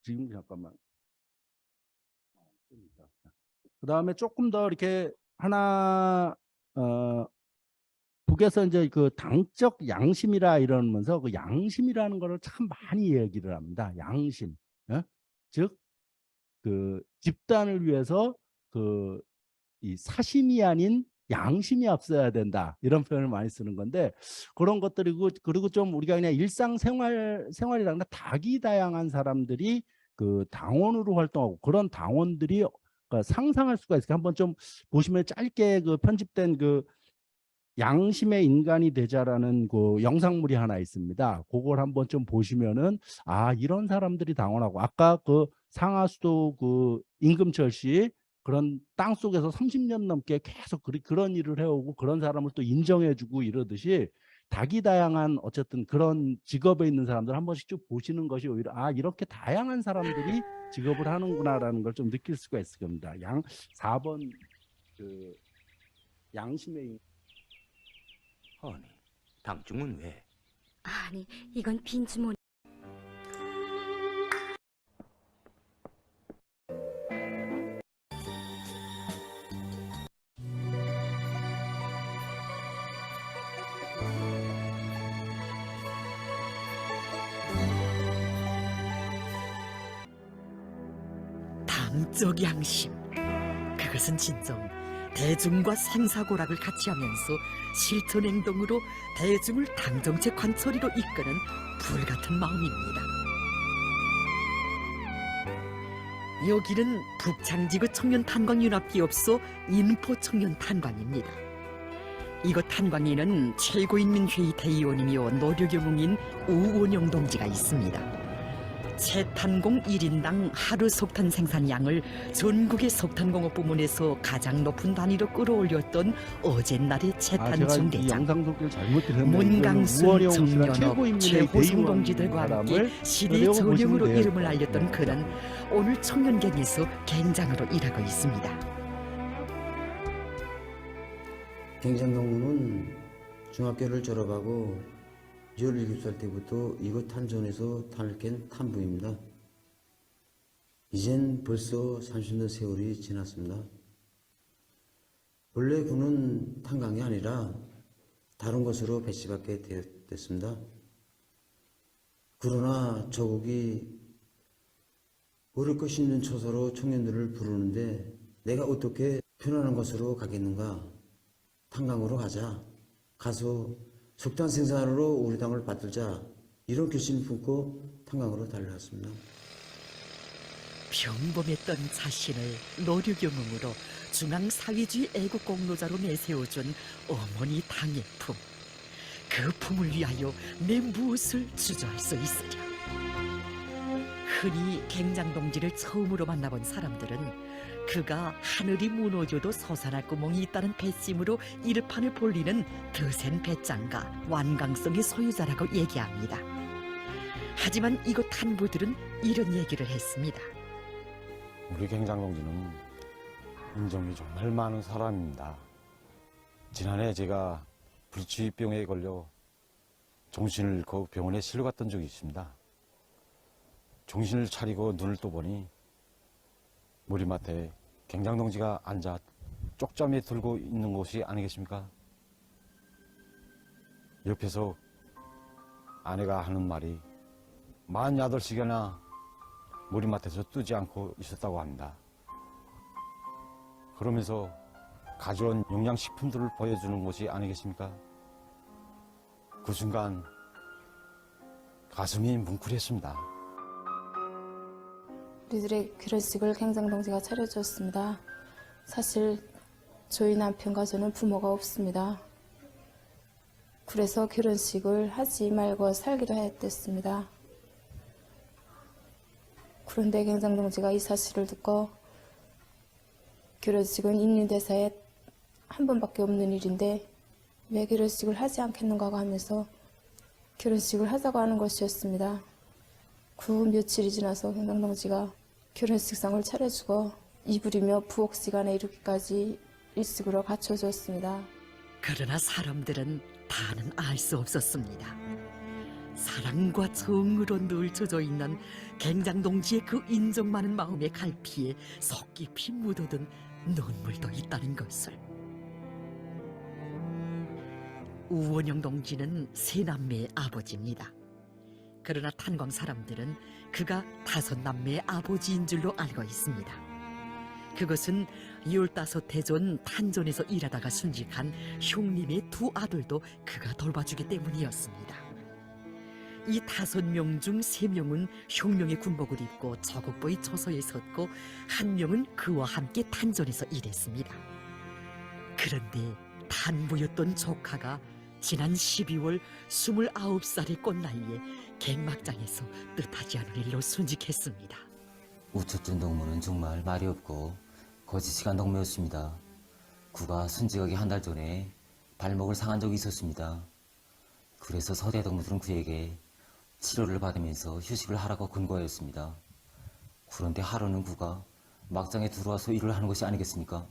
지금 잠깐만. 그 다음에 조금 더 이렇게 하나 북에서 이제 그 당적 양심이라 이러면서 그 양심이라는 거를 참 많이 얘기를 합니다. 양심, 즉 그 집단을 위해서 그 이 사심이 아닌 양심이 앞서야 된다 이런 표현을 많이 쓰는 건데 그런 것들이고 그리고 좀 우리가 그냥 일상생활이랑 다기다양한 사람들이 그 당원으로 활동하고 그런 당원들이 상상할 수가 있어요. 한번 좀 보시면 짧게 그 편집된 그 양심의 인간이 되자라는 그 영상물이 하나 있습니다. 그걸 한번 좀 보시면은 이런 사람들이 당원하고 아까 그 상하수도 그 임금철 씨 그런 땅 속에서 30년 넘게 계속 그런 일을 해오고 그런 사람을 또 인정해주고 이러듯이 다기다양한 어쨌든 그런 직업에 있는 사람들 한 번씩 쭉 보시는 것이 오히려 이렇게 다양한 사람들이 직업을 하는구나라는 걸 좀 느낄 수가 있을 겁니다. 4번 그 양심의 아니, 당중은 왜? 아니, 이건 빈주머니. 당적 양심, 그것은 진정 대중과 생사고락을 같이 하면서 실천 행동으로 대중을 당정체 관철이로 이끄는 불같은 마음입니다. 여기는 북창지구 청년탄광연합기업소 인포청년탄광입니다. 이곳 탄광에는 최고인민회의 대의원이며 노력영웅인 우원영 동지가 있습니다. 채탄공 1인당 하루 석탄 생산량을 전국의 석탄공업 부문에서 가장 높은 단위로 끌어올렸던 어젯날의 채탄 제가 이 중대장 영상 속기를 잘못 들었네요. 문강순, 정연업, 최고인민의 최호성 동지들과 함께 사람을 시대 그대로 전형으로 보시면 돼요. 이름을 알렸던 그는 오늘 청년경에서 갱장으로 일하고 있습니다. 갱장동무는 중학교를 졸업하고 17살 때부터 이곳 탄전에서 탄을 깬 탄부입니다. 이젠 벌써 30년 세월이 지났습니다. 원래 군은 탄광이 아니라 다른 것으로 배치받게 됐습니다. 그러나 조국이 어릴 것 있는 처소로 청년들을 부르는데 내가 어떻게 편안한 것으로 가겠는가? 탄광으로 가자. 가서 석탄 생산으로 우리 당을 받들자. 이런 결심을 품고 탄광으로 달려왔습니다. 평범했던 자신을 노류경험으로 중앙사회주의 애국공로자로 내세워준 어머니 당의 품. 그 품을 위하여 내 무엇을 주저할 수 있으랴. 흔히 갱장동지를 처음으로 만나본 사람들은 그가 하늘이 무너져도 솟아날 구멍이 있다는 배심으로 일판을 볼리는 드센 배짱과 완강성의 소유자라고 얘기합니다. 하지만 이곳 탄부들은 이런 얘기를 했습니다. 우리 갱장동지는 인정이 정말 많은 사람입니다. 지난해 제가 불치병에 걸려 정신을 그 병원에 실려갔던 적이 있습니다. 정신을 차리고 눈을 떠보니 머리맡에 갱장동지가 앉아 쪽잠에 들고 있는 것이 아니겠습니까? 옆에서 아내가 하는 말이 48시간이나 머리맡에서 뜨지 않고 있었다고 합니다. 그러면서 가져온 영양식품들을 보여주는 것이 아니겠습니까? 그 순간 가슴이 뭉클했습니다. 우리들의 결혼식을 갱장동지가 차려주었습니다. 사실 저희 남편과 저는 부모가 없습니다. 그래서 결혼식을 하지 말고 살기로 했댔습니다. 그런데 갱장동지가 이 사실을 듣고 결혼식은 인륜대사에 한 번밖에 없는 일인데 왜 결혼식을 하지 않겠는가 하면서 결혼식을 하자고 하는 것이었습니다. 그 며칠이 지나서 갱장동지가 결혼식상을 차려주고 이불이며 부엌 시간에 이르기까지 일식으로 갖춰줬습니다. 그러나 사람들은 다는 알 수 없었습니다. 사랑과 정으로 늘 젖어있는 갱장동지의 그 인정 많은 마음의 갈피에 속 깊이 묻어든 눈물도 있다는 것을. 우원영 동지는 세 남매의 아버지입니다. 그러나 탄광 사람들은 그가 5남매의 아버지인 줄로 알고 있습니다. 그것은 15해 전 탄전에서 일하다가 순직한 형님의 2 아들도 그가 돌봐주기 때문이었습니다. 이 5명 중 3명은 혁명의 군복을 입고 저국보의 처소에 섰고 1명은 그와 함께 탄전에서 일했습니다. 그런데 탄부였던 조카가 지난 12월 29살의 꽃나이에 갱막장에서 뜻하지 않은 일로 순직했습니다. 우초준 동무는 정말 말이 없고 거짓시간 동무였습니다. 그가 순직하기 1달 전에 발목을 상한 적이 있었습니다. 그래서 서대 동무들은 그에게 치료를 받으면서 휴식을 하라고 권고하였습니다. 그런데 하루는 그가 막장에 들어와서 일을 하는 것이 아니겠습니까?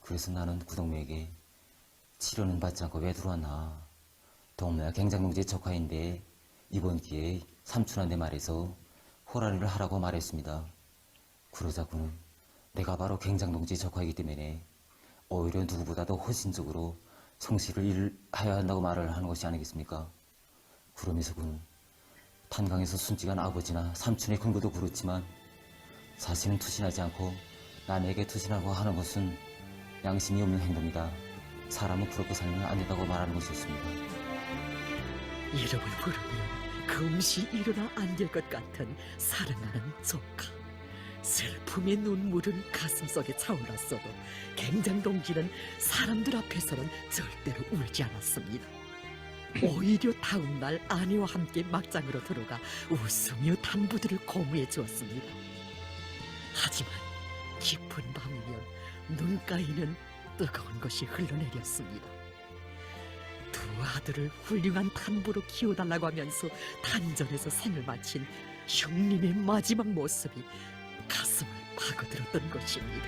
그래서 나는 그 동무에게 치료는 받지 않고 왜 들어왔나? 동무야 갱장동지의 조카인데 이번 기회에 삼촌한테 말해서 호란이를 하라고 말했습니다. 그러자 그는 내가 바로 갱장동지의 조카이기 때문에 오히려 누구보다도 헌신적으로 성실을 일해야 한다고 말을 하는 것이 아니겠습니까? 그러면서 그는 탄광에서 순직한 아버지나 삼촌의 근거도 그렇지만 사실은 투신하지 않고 남에게 투신하고 하는 것은 양심이 없는 행동이다. 사람은 그렇게 살면 안 된다고 말하는 것이었습니다. 이름을 부르면 금시 일어나 안 될 것 같은 사랑하는 조카. 슬픔의 눈물은 가슴속에 차올랐어도 갱장동지는 사람들 앞에서는 절대로 울지 않았습니다. 오히려 다음 날 아내와 함께 막장으로 들어가 웃으며 단부들을 고무해 주었습니다. 하지만 깊은 밤이면 눈가에는 뜨거운 것이 흘러내렸습니다. 두 아들을 훌륭한 탄부로 키워달라고 하면서 단전에서 생을 마친 형님의 마지막 모습이 가슴을 파고들었던 것입니다.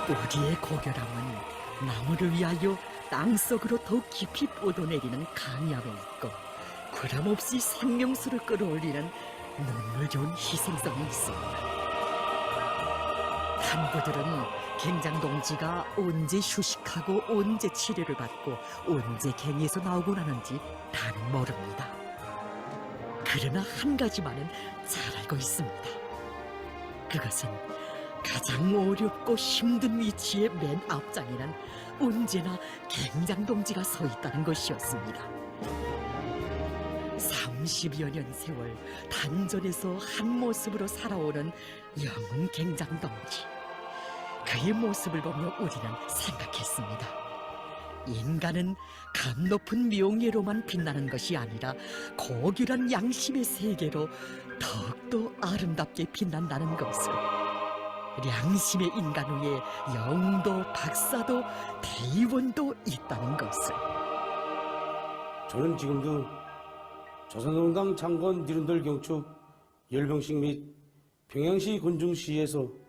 우리의 고결함은 나무를 위하여 땅속으로 더욱 깊이 뻗어내리는 강약에 있고 그람없이 생명수를 끌어올리는 눈물겨운 희생성이 있습니다. 탄부들은 갱장동지가 언제 휴식하고 언제 치료를 받고 언제 갱에서 나오고 나는지 다는 모릅니다. 그러나 한 가지만은 잘 알고 있습니다. 그것은 가장 어렵고 힘든 위치의 맨 앞장에는 언제나 갱장동지가 서 있다는 것이었습니다. 30여 년 세월 단전에서 한 모습으로 살아오는 영웅 갱장동지. 그의 모습을 보며 우리는 생각했습니다. 인간은 감 높은 명예로만 빛나는 것이 아니라 고귀한 양심의 세계로 더욱더 아름답게 빛난다는 것을. 양심의 인간 위에 영웅도 박사도 대의원도 있다는 것을. 저는 지금도 조선노동당 창건 니른들 경축 열병식 및 평양시 군중시에서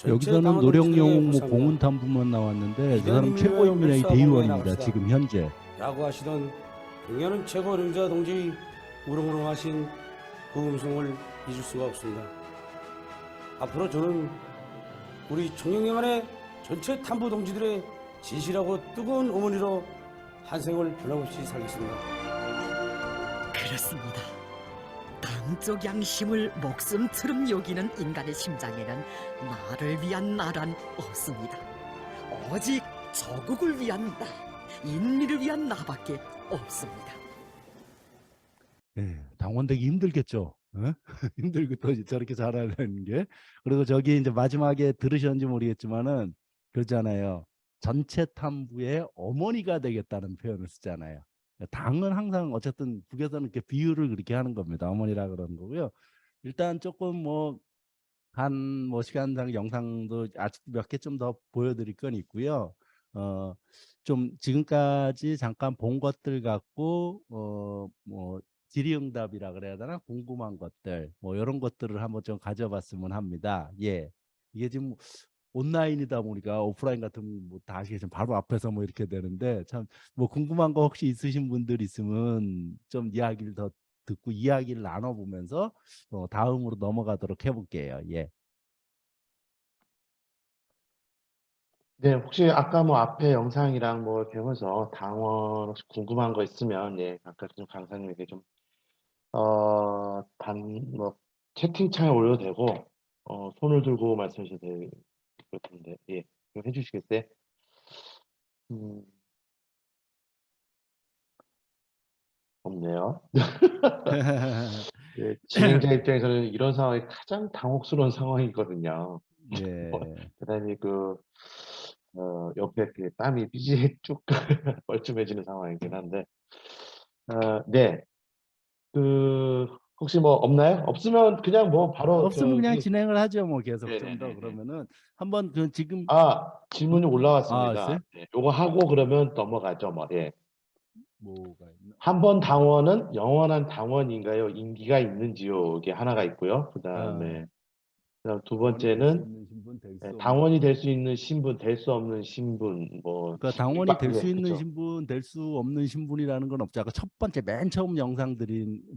여기서는 노령용 뭐 공훈탄부만 나왔는데 그 사람 최고위원회의 대의원입니다. 지금 현재. 야구하시던 경야는 최고 어령자 동지의 우렁우렁하신 그 음성을 잊을 수가 없습니다. 앞으로 저는 우리 총영영안의 전체 탄부 동지들의 진실하고 뜨거운 어머니로 한 생을 변함없이 살겠습니다. 그렇습니다. 강적 양심을 목숨처럼 여기는 인간의 심장에는 나를 위한 나란 없습니다. 오직 조국을 위한 나, 인민을 위한 나밖에 없습니다. 네, 당원되기 힘들겠죠. 어? 힘들고 저렇게 잘하려는 게. 그리고 저기 이제 마지막에 들으셨는지 모르겠지만은 그러잖아요. 전체 탐부의 어머니가 되겠다는 표현을 쓰잖아요. 당은 항상 어쨌든 북에서는 이렇게 비유를 그렇게 하는 겁니다. 어머니라 그러는 거고요. 일단 조금 뭐 한 뭐 시간당 영상도 아직 몇 개 좀 더 보여드릴 건 있고요. 좀 지금까지 잠깐 본 것들 갖고 뭐 질의응답이라 그래야 되나 궁금한 것들 뭐 이런 것들을 한번 좀 가져봤으면 합니다. 예, 이게 지금 온라인이다 보니까 오프라인 같은 뭐 다 아시겠지만 바로 앞에서 뭐 이렇게 되는데 참 뭐 궁금한 거 혹시 있으신 분들 있으면 좀 이야기를 더 듣고 이야기를 나눠보면서 다음으로 넘어가도록 해볼게요. 예. 네, 혹시 아까 뭐 앞에 영상이랑 뭐 배워서 당원 혹시 궁금한 거 있으면 예, 아까 좀 강사님에게 좀 뭐 채팅창에 올려도 되고 손을 들고 말씀해 주셔도 될 것 같은데 예, 좀 해주시겠어요? 없네요. 예, 진행자 입장에서는 이런 상황이 가장 당혹스러운 상황이거든요. 네. 대단히 옆에 땀이 삐질 쭉 뻘쭘해지는 상황이긴 한데, 네. 혹시 뭐 없나요? 없으면 그냥 뭐 바로 없으면 그냥 진행을 하죠. 뭐 계속 좀 더 네네네네. 그러면은 한번 지금 질문이 올라왔습니다. 있어요? 네, 요거 하고 그러면 넘어가죠. 뭐 예. 뭐가 있나? 한 번 당원은 영원한 당원인가요? 임기가 있는지요? 이게 하나가 있고요. 그다음 두 번째는 당원이 될 수 있는 신분, 될 수 없는 신분, 뭐 그러니까 당원이 될 수 있는 그죠. 신분, 될 수 없는 신분이라는 건 없죠. 아까 첫 번째 맨 처음 영상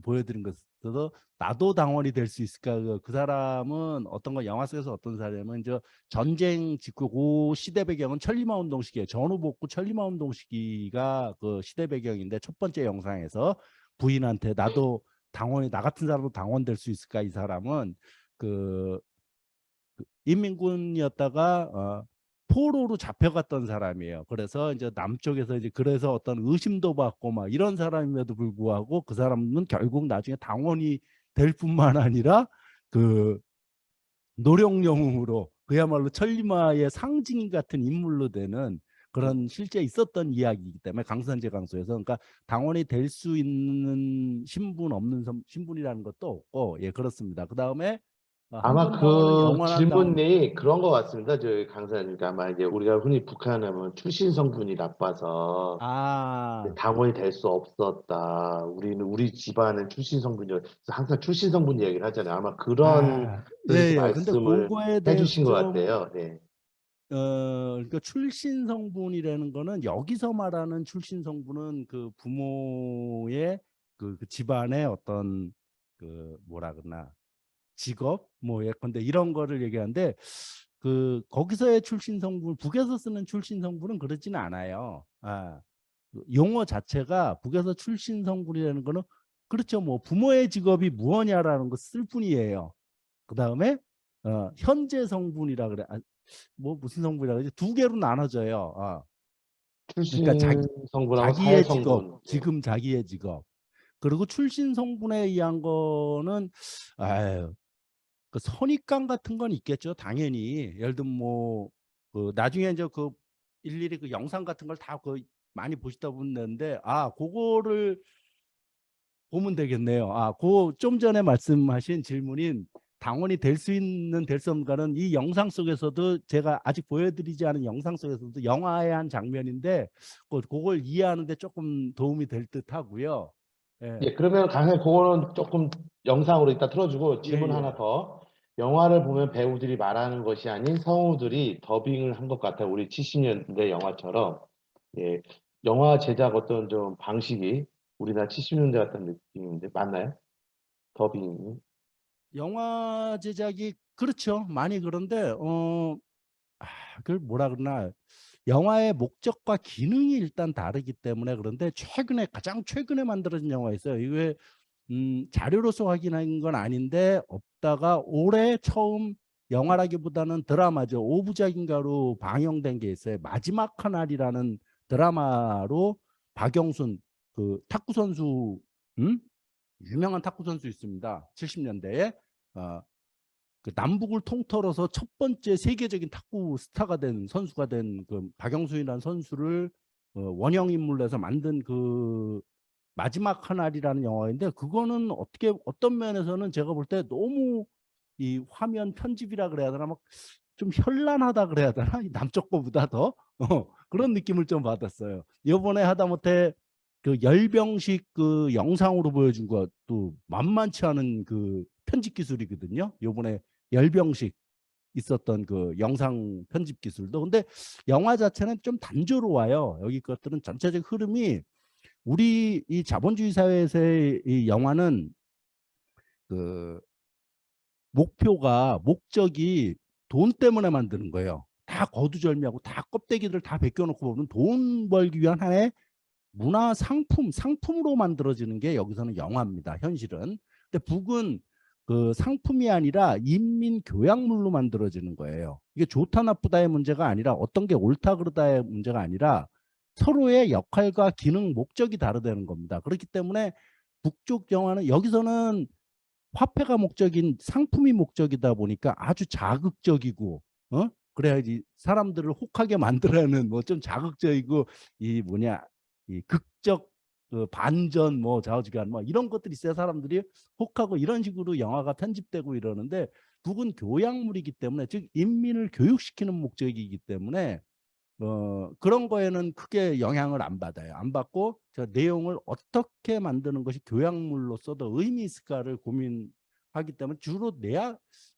보여드린 것에서 나도 당원이 될 수 있을까? 그 사람은 어떤 거 영화 속에서 어떤 사람은 이제 전쟁 직후 그 시대 배경은 천리마 운동 시기예요. 전후복구 천리마 운동 시기가 그 시대 배경인데 첫 번째 영상에서 부인한테 나도 당원이 나 같은 사람도 당원 될 수 있을까? 이 사람은 인민군이었다가 포로로 잡혀갔던 사람이에요. 그래서 이제 남쪽에서 이제 그래서 어떤 의심도 받고 막 이런 사람임에도 불구하고 그 사람은 결국 나중에 당원이 될 뿐만 아니라 그 노령영웅으로 그야말로 천리마의 상징 같은 인물로 되는 그런 실제 있었던 이야기이기 때문에 강선제 강소에서 그러니까 당원이 될 수 있는 신분 없는 신분이라는 것도 없고 예 그렇습니다. 그 다음에 아마 그 질문이 그런 것 같습니다. 저 강사님, 아마 이제 우리가 흔히 북한하면 출신 성분이 나빠서 당원이 될 수 없었다. 우리 집안은 출신 성분이 항상 출신 성분 얘기를 하잖아요. 아마 그런 예, 예. 근데 말씀을 그거에 대해서 해주신 것 좀 같아요. 네. 그러니까 출신 성분이라는 거는 여기서 말하는 출신 성분은 그 부모의 그 집안의 어떤 그 뭐라 그러나 직업 뭐 예컨대 이런 거를 얘기하는데 그 거기서의 출신 성분 북에서 쓰는 출신 성분은 그렇지는 않아요. 그 용어 자체가 북에서 출신 성분이라는 거는 그렇죠. 뭐 부모의 직업이 무엇냐라는 거 쓸 뿐이에요. 그 다음에 현재 성분이라 그래. 뭐 무슨 성분이라 그러지? 두 개로 나눠져요. 출신 그러니까 성분하고 사회 자기의 성분. 직업, 지금 자기의 직업. 그리고 출신 성분에 의한 거는 아유, 그 선입관 같은 건 있겠죠. 당연히. 예를 들면 뭐 그 나중에 이제 그 일일이 그 영상 같은 걸 다 그 많이 보시다 보는데 그거를 보면 되겠네요. 그 좀 전에 말씀하신 질문인 당원이 될 수 있는 될 수 없는가는 이 영상 속에서도 제가 아직 보여드리지 않은 영상 속에서도 영화의 한 장면인데 그걸 이해하는데 조금 도움이 될 듯하고요. 예, 그러면 강사님 그거는 조금 영상으로 이따 틀어주고 질문 예. 하나 더. 영화를 보면 배우들이 말하는 것이 아닌 성우들이 더빙을 한 것 같아요. 우리 70년대 영화처럼. 예, 영화 제작 어떤 좀 방식이 우리나라 70년대 같은 느낌인데 맞나요? 더빙이? 영화 제작이 그렇죠. 많이 그런데 그걸 뭐라 그러나 영화의 목적과 기능이 일단 다르기 때문에 그런데 가장 최근에 만들어진 영화 있어요. 이게 자료로서 확인한 건 아닌데 없다가 올해 처음 영화라기보다는 드라마죠. 5부작인가로 방영된 게 있어요. 마지막 하나리라는 드라마로 박영순 그 탁구 선수 유명한 탁구 선수 있습니다. 70년대에 그 남북을 통틀어서 첫 번째 세계적인 탁구 스타가 된 선수가 된 그 박영순이라는 선수를 원형 인물로 해서 만든 그 마지막 하나리라는 영화인데 그거는 어떤 면에서는 제가 볼 때 너무 이 화면 편집이라 그래야 되나 막 좀 현란하다 그래야 되나 남쪽 거보다 더 그런 느낌을 좀 받았어요. 이번에 하다못해 그 열병식 그 영상으로 보여준 것도 만만치 않은 그 편집 기술이거든요. 요번에 열병식 있었던 그 영상 편집 기술도. 근데 영화 자체는 좀 단조로워요. 여기 것들은 전체적 흐름이 우리 이 자본주의 사회에서의 이 영화는 그 목적이 돈 때문에 만드는 거예요. 다 거두절미하고 다 껍데기들 다 벗겨놓고 보면 돈 벌기 위한 하나의 문화 상품으로 만들어지는 게 여기서는 영화입니다. 현실은. 근데 북은 그 상품이 아니라 인민 교양물로 만들어지는 거예요. 이게 좋다 나쁘다의 문제가 아니라 어떤 게 옳다 그르다의 문제가 아니라 서로의 역할과 기능 목적이 다르다는 겁니다. 그렇기 때문에 북쪽 영화는 여기서는 화폐가 목적인 상품이 목적이다 보니까 아주 자극적이고 그래야지 사람들을 혹하게 만들어내는 뭐 좀 자극적이고 이 극적 반전 좌우지간 이런 것들이 있어야 사람들이 혹하고 이런 식으로 영화가 편집되고 이러는데 북은 교양물이기 때문에 즉 인민을 교육시키는 목적이기 때문에 그런 거에는 크게 영향을 안 받아요. 안 받고 저 내용을 어떻게 만드는 것이 교양물로서 더 의미 있을까를 고민하기 때문에 주로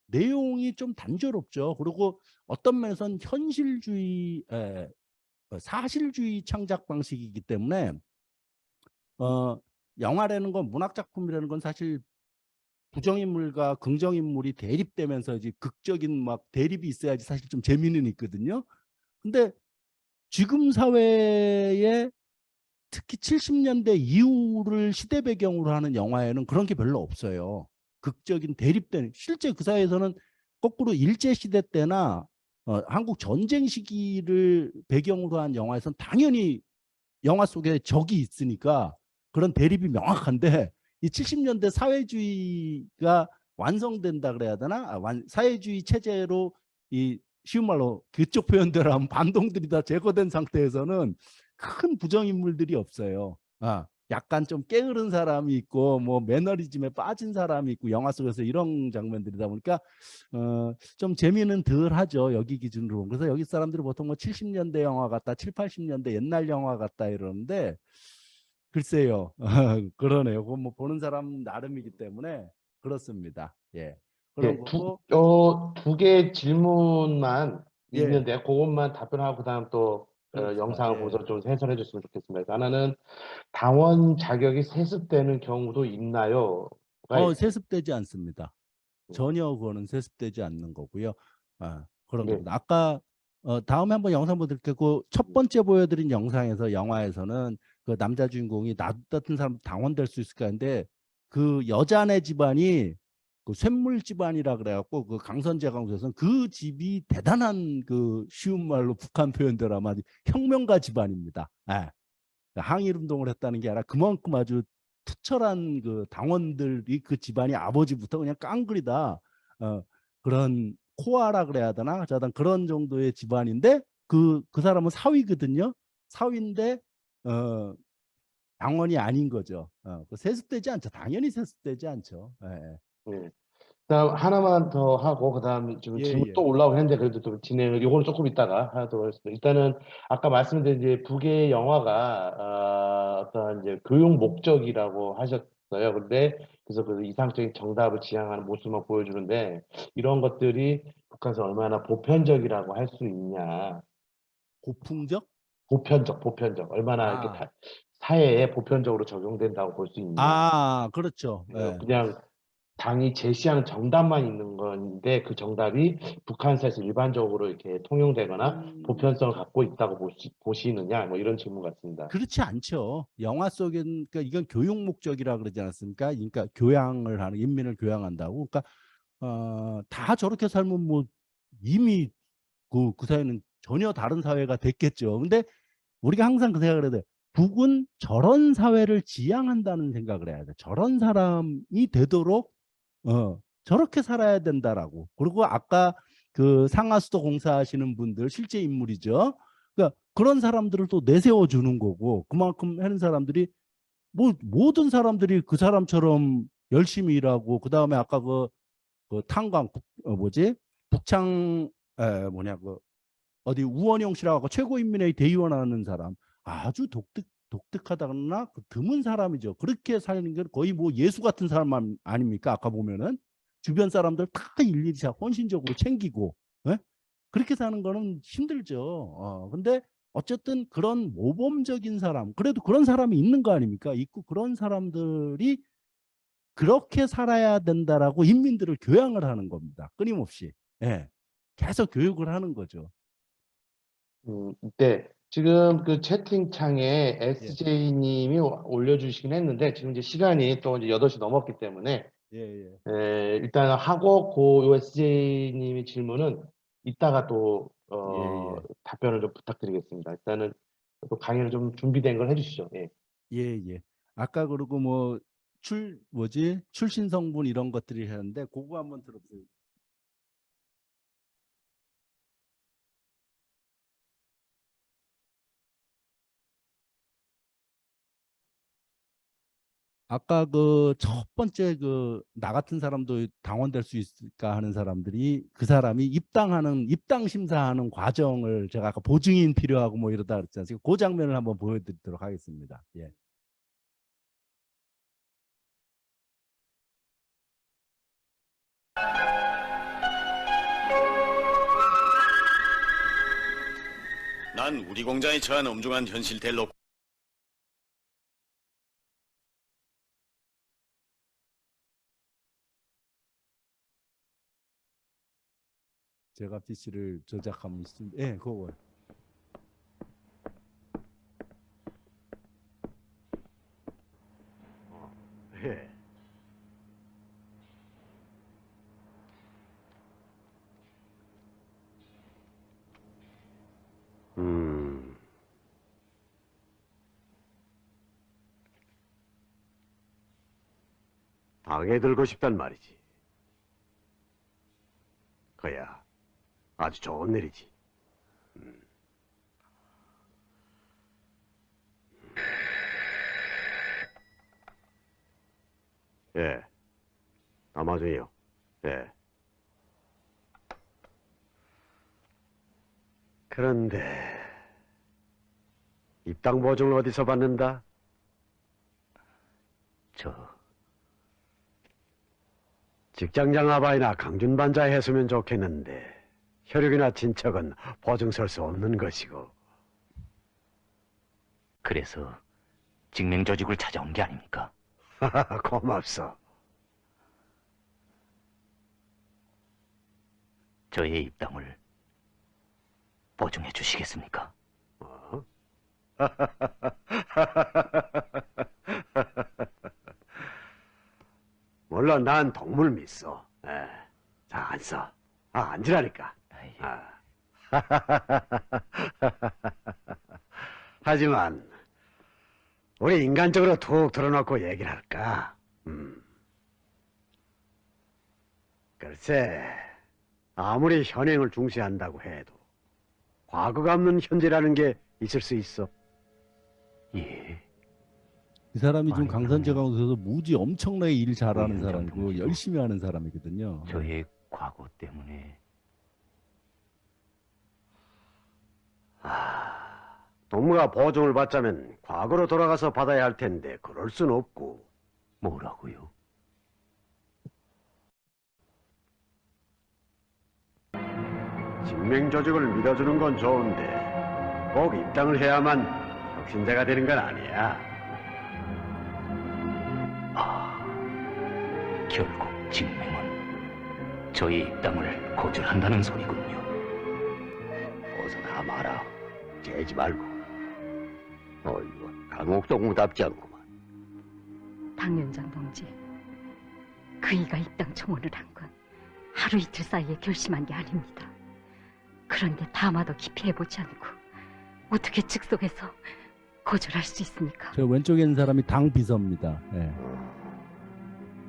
내용이 좀 단조롭죠. 그리고 어떤 면에서는 사실주의 창작 방식이기 때문에 영화라는 건 문학작품이라는 건 사실 부정인물과 긍정인물이 대립되면서 이제 극적인 대립이 있어야지 사실 좀 재미는 있거든요. 근데 지금 사회에 특히 70년대 이후를 시대 배경으로 하는 영화에는 그런 게 별로 없어요. 극적인 대립된 실제 그 사회에서는 거꾸로 일제시대 때나 한국 전쟁 시기를 배경으로 한 영화에서는 당연히 영화 속에 적이 있으니까 그런 대립이 명확한데 이 70년대 사회주의가 완성된다 그래야 되나? 사회주의 체제로 이 쉬운 말로 그쪽 표현대로 하면 반동들이 다 제거된 상태에서는 큰 부정인물들이 없어요. 약간 좀 게으른 사람이 있고 뭐 매너리즘에 빠진 사람이 있고 영화 속에서 이런 장면들이다 보니까 좀 재미는 덜 하죠. 여기 기준으로. 그래서 여기 사람들이 보통 뭐 70년대 영화 같다, 7, 80년대 옛날 영화 같다 이러는데 글쎄요. 그러네요. 그건 뭐 보는 사람 나름이기 때문에 그렇습니다. 예. 그런 예, 거고. 두 개의 질문만 예. 있는데 그것만 답변하고 그다음 또 그럽시다. 영상을 예. 보고서 좀 해설해 줬으면 좋겠습니다. 하나는 당원 자격이 세습되는 경우도 있나요? 세습되지 않습니다. 전혀 그거는 세습되지 않는 거고요. 그런 예. 겁니다. 아까 다음에 한번 영상 보여드릴게요. 첫 번째 보여드린 영상에서 영화에서는 그 남자 주인공이 나 같은 사람 당원될 수 있을까 했는데 그 여자네 집안이 그 쇳물 집안이라 그래갖고 그 강선제강소에서는 그 집이 대단한 그 쉬운 말로 북한 표현대로 하면 아주 혁명가 집안입니다. 예. 항일 운동을 했다는 게 아니라 그만큼 아주 투철한 그 당원들이 그 집안이 아버지부터 그냥 깡그리다 그런 코아라 그래야 되나? 자단 그런 정도의 집안인데 그 사람은 사위거든요. 사위인데 당원이 아닌 거죠. 세습되지 않죠. 당연히 세습되지 않죠. 예. 예. 그다음 하나만 더 하고 그다음 지금 예, 질문 예. 또 올라오긴 했는데 그래도 좀 진행을 요거는 조금 이따가 하도록 하겠습니다. 일단은 아까 말씀드린 이제 두 개의 영화가 어떤 이제 교육 목적이라고 하셨어요. 근데 그래서 그 이상적인 정답을 지향하는 모습만 보여주는데 이런 것들이 북한에서 얼마나 보편적이라고 할 수 있냐. 고풍적? 보편적. 얼마나 이렇게 사회에 보편적으로 적용된다고 볼 수 있냐. 그렇죠. 예. 그냥 당이 제시하는 정답만 있는 건데 그 정답이 북한 사회에서 일반적으로 이렇게 통용되거나 보편성을 갖고 있다고 보시느냐 뭐 이런 질문 같습니다. 그렇지 않죠. 영화 속엔 그러니까 이건 교육 목적이라 그러지 않았습니까? 그러니까 교양을 하는 인민을 교양한다고. 그러니까 다 저렇게 살면 뭐 이미 그 사회는 전혀 다른 사회가 됐겠죠. 근데 우리가 항상 그 생각을 해야 돼. 북은 저런 사회를 지향한다는 생각을 해야 돼. 저런 사람이 되도록 저렇게 살아야 된다라고. 그리고 아까 그 상하수도 공사하시는 분들 실제 인물이죠. 그러니까 그런 사람들을 또 내세워 주는 거고 그만큼 하는 사람들이 뭐 모든 사람들이 그 사람처럼 열심히 일하고 그다음에 아까 그 탄광 북창 어디 우원영 씨라고 최고인민회의 대의원하는 사람 아주 독특하다거나 드문 사람이죠. 그렇게 사는 게 거의 뭐 예수 같은 사람 아닙니까? 아까 보면은 주변 사람들 다 일일이 헌신적으로 챙기고 그렇게 사는 거는 힘들죠. 근데 어쨌든 그런 모범적인 사람 그래도 그런 사람이 있는 거 아닙니까? 있고 그런 사람들이 그렇게 살아야 된다라고 인민들을 교양을 하는 겁니다. 끊임없이. 예. 계속 교육을 하는 거죠. 네. 지금 그 채팅창에 SJ님이 올려주시긴 했는데 지금 이제 시간이 또 이제 8시 넘었기 때문에 예. 일단 하고 그 SJ님의 질문은 이따가 또 답변을 좀 부탁드리겠습니다. 일단은 또 강의를 좀 준비된 걸 해주시죠. 예. 예. 아까 그러고 뭐 출신 성분 이런 것들이 하는데 그거 한번 들어보세요. 아까 그 첫 번째 그 나 같은 사람도 당원될 수 있을까 하는 사람들이 그 사람이 입당 심사하는 과정을 제가 아까 보증인 필요하고 뭐 이러다 그랬지 않습니까? 그 장면을 한번 보여드리도록 하겠습니다. 예. 난 우리 공장에 처한 엄중한 현실들을 놓고 제가 PC를 저작하면 있습니다. 예, 그거. 예. 당에 들고 싶단 말이지. 그야 아주 좋은 일이지. 예, 남아줘요. 예. 그런데 입당 보증을 어디서 받는다? 직장장 아바이나 강준 반자 했으면 좋겠는데 혈육이나 친척은 보증 설 수 없는 것이고. 그래서 직맹조직을 찾아온 게 아닙니까? 고맙소. 저의 입당을 보증해 주시겠습니까? 물론 난 동물 믿소. 예. 자, 앉어. 앉으라니까. 하지만 우리 인간적으로 툭 틀어놓고 얘기를 할까? 글쎄, 아무리 현행을 중시한다고 해도 과거가 없는 현재라는 게 있을 수 있어. 예. 이 사람이 지금 강산제강소에서 무지 엄청나게 일 잘하는 사람이고 열심히 하는 사람이거든요. 저의 과거 때문에. 동무가 보증을 받자면 과거로 돌아가서 받아야 할 텐데 그럴 순 없고. 뭐라고요? 직맹조직을 믿어주는 건 좋은데 꼭 입당을 해야만 혁신자가 되는 건 아니야. 결국 직맹은 저의 입당을 거절한다는 소리군요. 어서 나마라. 재지 말고. 어이구, 강옥동무답지 않구만. 당연장 동지, 그이가 입당 청원을 한 건 하루 이틀 사이에 결심한 게 아닙니다. 그런데 담화도 깊이 해보지 않고 어떻게 즉석에서 거절할 수 있습니까? 저 왼쪽에 있는 사람이 당 비서입니다. 예.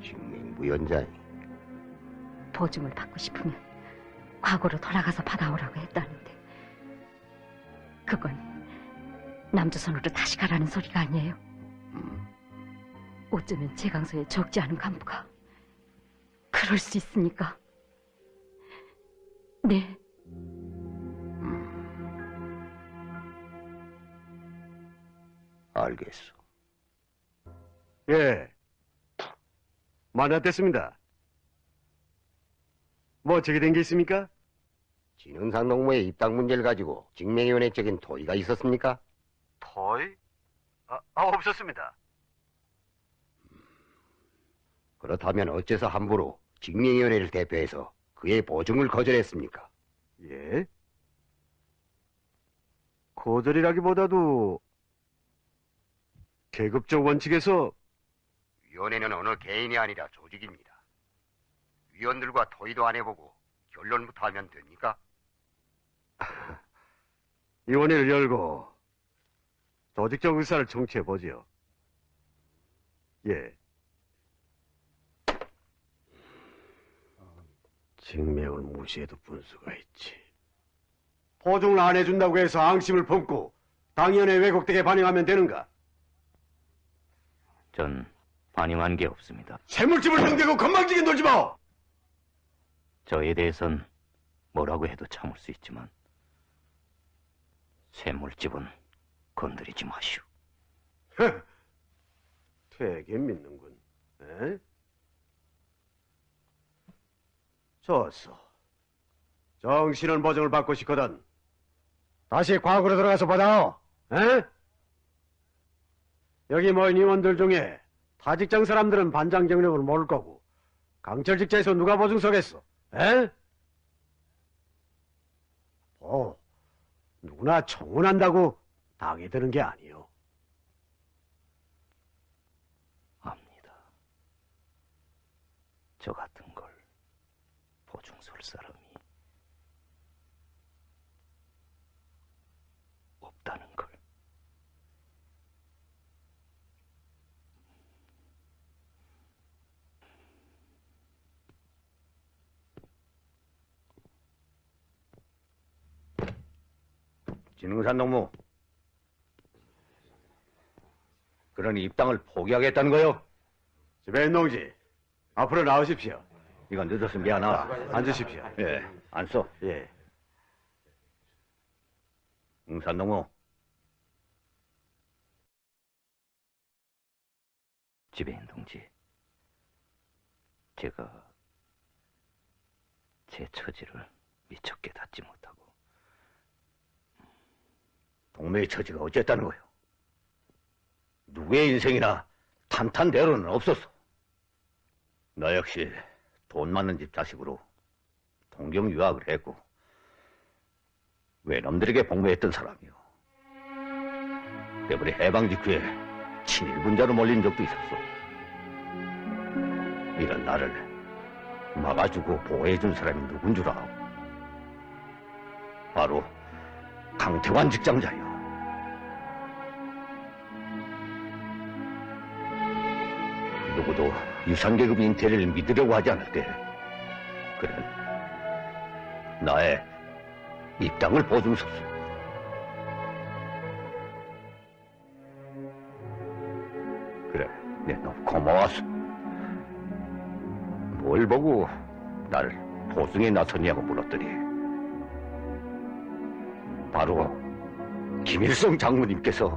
직맹부위원장이 보증을 받고 싶으면 과거로 돌아가서 받아오라고 했다는데 그건 남조선으로 다시 가라는 소리가 아니에요. 어쩌면 제강소에 적지 않은 간부가 그럴 수 있습니까? 네. 알겠어. 예. 만났댔습니다. 뭐 어떻게 된 게 있습니까? 진흥상 동무의 입당 문제를 가지고 직맹위원회 쪽엔 토의가 있었습니까? 토의? 없었습니다. 그렇다면 어째서 함부로 직맹위원회를 대표해서 그의 보증을 거절했습니까? 예? 거절이라기보다도 계급적 원칙에서 위원회는 어느 개인이 아니라 조직입니다. 위원들과 토의도 안 해보고 결론부터 하면 됩니까? 위원회를 열고 조직적 의사를 청취해보지요. 예. 직명을 무시해도 분수가 있지. 보증을 안 해준다고 해서 앙심을 품고 당연히 왜곡되게 반응하면 되는가? 전 반영한 게 없습니다. 새물집을 등대고 건방지게 놀지 마! 저에 대해선 뭐라고 해도 참을 수 있지만 쇠물집은 건드리지 마시오. 되게 믿는군. 에? 좋았어. 정신은 보증을 받고 싶거든. 다시 과거로 들어가서 받아오. 에? 여기 모인 임원들 중에 타직장 사람들은 반장 경력을 모를 거고 강철 직자에서 누가 보증 서겠어? 에? 누구나 청혼한다고 당이 드는 게 아니오. 압니다. 저 같은 걸 보증 설 사람이 없다는 걸. 진흥산 농무. 그러니 입당을 포기하겠다는 거요? 지배인 동지, 앞으로 나오십시오. 이건 늦어서 미안하다. 앉으십시오. 예, 앉소. 예. 응산 농무. 지배인 동지, 제가 제 처지를 미처 깨닫지 못하고 동매의 처지가 어쨌다는 거요? 누구의 인생이나 탄탄대로는 없었어. 나 역시 돈 많은 집 자식으로 동경 유학을 했고 외놈들에게 복무했던 사람이요. 때문에 해방 직후에 친일분자로 몰린 적도 있었어. 이런 나를 막아주고 보호해준 사람이 누군 줄 알아? 바로 강태환 직장자요. 누구도 유산계급 인태를 믿으려고 하지 않을 때 그는 나의 입당을 보증섰어. 그래, 내 너무 고마웠어. 뭘 보고 나를 보증에 나섰냐고 물었더니 바로 김일성 장모님께서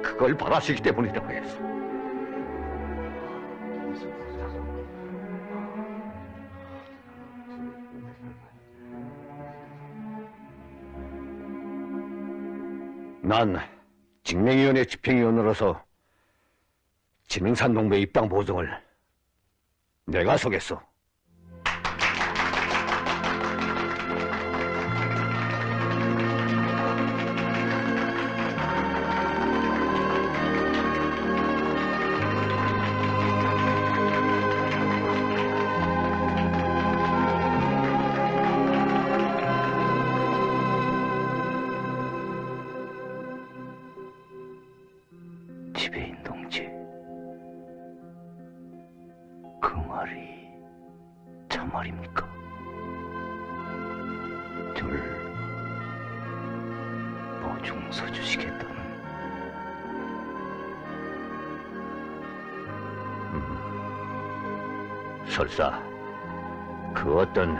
그걸 바라시기 때문이라고 했어. 난 직맹위원회 집행위원으로서 진흥산 농부의 입당 보증을 내가 서겠어. 지배인 동지, 그 말이 참말입니까? 저를 보증 서주시겠다는. 설사 그 어떤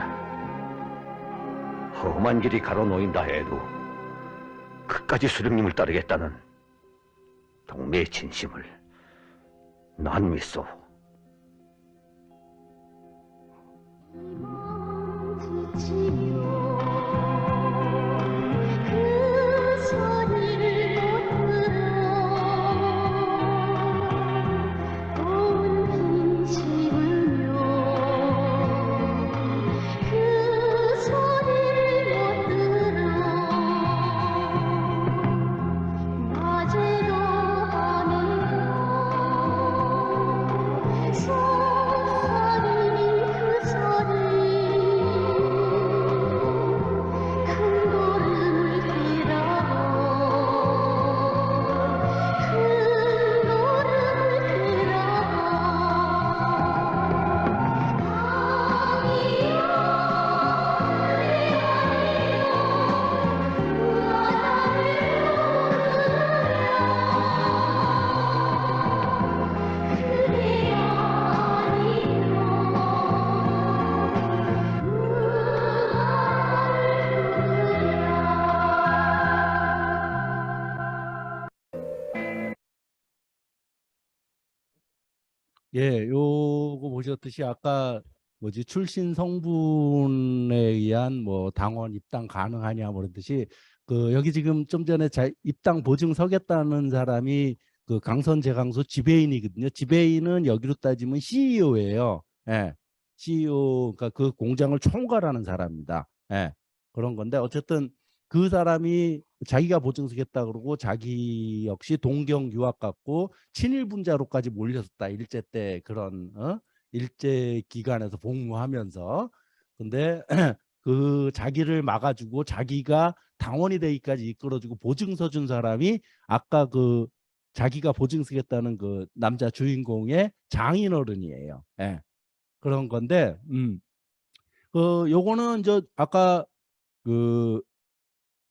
험한 길이 가로놓인다 해도 끝까지 수령님을 따르겠다는 동매의 진심을 난 믿소. 예, 요거 보셨듯이 아까 뭐지 출신 성분에 의한 뭐 당원 입당 가능하냐 뭐 그러듯이 그 여기 지금 좀 전에 입당 보증 서겠다는 사람이 그 강선 제강소 지배인이거든요. 지배인은 여기로 따지면 CEO예요. 예. CEO, 그러니까 그 공장을 총괄하는 사람입니다. 예. 그런 건데 어쨌든 그 사람이 자기가 보증 서겠다 그러고 자기 역시 동경 유학 갔고 친일 분자로까지 몰렸었다. 일제 때 그런 일제 기간에서 복무하면서. 근데 그 자기를 막아주고 자기가 당원이 되기까지 이끌어주고 보증서 준 사람이 아까 그 자기가 보증 서겠다는 그 남자 주인공의 장인어른이에요. 예. 그런 건데, 요거는 저 아까 그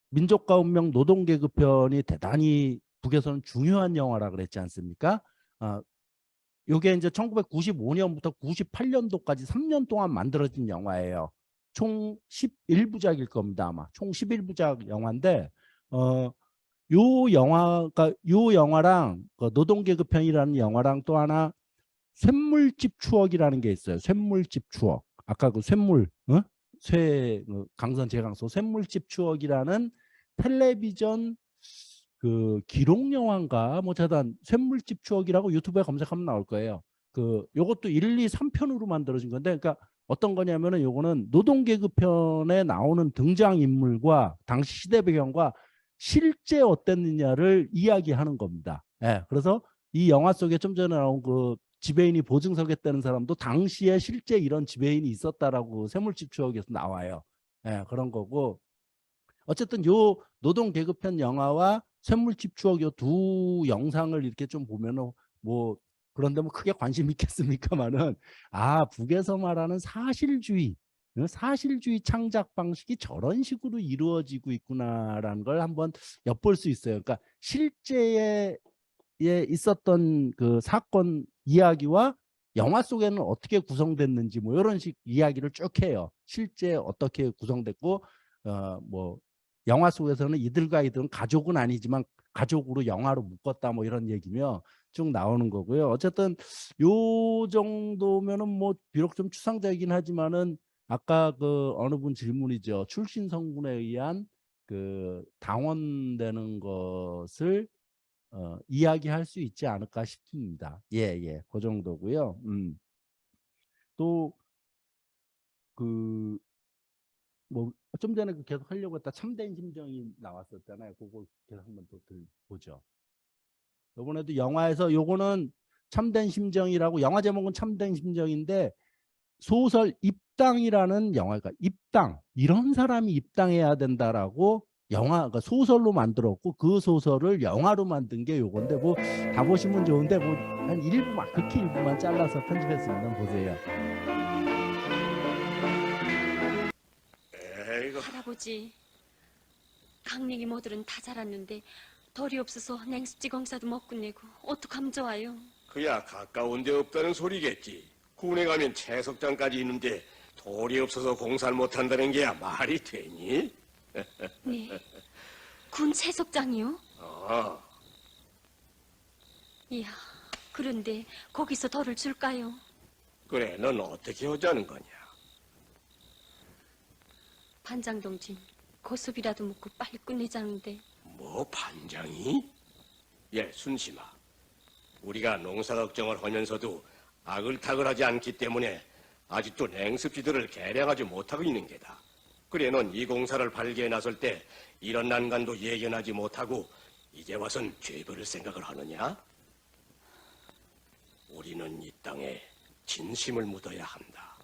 민족과 운명 노동계급편이 대단히 북에서는 중요한 영화라 그랬지 않습니까? 요게 이제 1995년부터 98년도까지 3년 동안 만들어진 영화예요. 총 11부작일 겁니다, 아마. 총 11부작 영화인데, 요 영화랑 그 노동계급편이라는 영화랑 또 하나 쇳물집 추억이라는 게 있어요. 쇳물집 추억. 아까 그 쇳물, 강선 제강소 쇳물집 추억이라는 텔레비전 그 기록 영화인가 뭐 자단 쇳물집 추억이라고 유튜브에 검색하면 나올 거예요. 요것도 1, 2, 3편으로 만들어진 건데, 그러니까 어떤 거냐면은 요거는 노동계급편에 나오는 등장인물과 당시 시대 배경과 실제 어땠느냐를 이야기하는 겁니다. 예, 그래서 이 영화 속에 좀 전에 나온 그 지배인이 보증서겠다는 사람도 당시에 실제 이런 지배인이 있었다라고 쇳물집 추억에서 나와요. 예, 그런 거고. 어쨌든 요 노동계급편 영화와 쇳물집 추억 요 두 영상을 이렇게 좀 보면은 뭐 그런데 뭐 크게 관심 있겠습니까만은 북에서 말하는 사실주의 창작 방식이 저런 식으로 이루어지고 있구나라는 걸 한번 엿볼 수 있어요. 그러니까 실제에 있었던 그 사건 이야기와 영화 속에는 어떻게 구성됐는지 뭐 이런 식 이야기를 쭉 해요. 실제 어떻게 구성됐고 뭐 영화 속에서는 이들과 이들은 가족은 아니지만 가족으로 영화로 묶었다 뭐 이런 얘기며 쭉 나오는 거고요. 어쨌든 요 정도면은 뭐 비록 좀 추상적이긴 하지만은 아까 그 어느 분 질문이죠. 출신 성분에 의한 그 당원되는 것을 이야기할 수 있지 않을까 싶습니다. 예, 그 정도고요. 또 뭐 좀 전에 계속 하려고 했다 참된 심정이 나왔었잖아요. 그거 계속 한번 또 보죠. 이번에도 영화에서 요거는 참된 심정이라고, 영화 제목은 참된 심정인데 소설 입당이라는 영화가 입당, 이런 사람이 입당해야 된다라고 영화가 소설로 만들었고 그 소설을 영화로 만든 게 요건데 뭐 다 보시면 좋은데 뭐 한 일부만, 극히 일부만 잘라서 편집했으면 보세요. 할아버지, 강냉이 모들은 다 자랐는데 덜이 없어서 냉수찌 공사도 못 끝내고 어떡하면 좋아요? 그야 가까운 데 없다는 소리겠지. 군에 가면 채석장까지 있는데 돌이 없어서 공사를 못한다는 게야 말이 되니? 네, 군 채석장이요? 이야, 그런데 거기서 덜을 줄까요? 그래, 넌 어떻게 하자는 거냐? 반장 동진, 고습이라도 묻고 빨리 끝내자는데. 뭐 반장이? 예, 순심아. 우리가 농사 걱정을 하면서도 아글타글하지 않기 때문에 아직도 냉습지들을 개량하지 못하고 있는 게다. 그래, 넌 이 공사를 발기에 나설 때 이런 난간도 예견하지 못하고 이제 와선 죄벌을 생각을 하느냐? 우리는 이 땅에 진심을 묻어야 한다.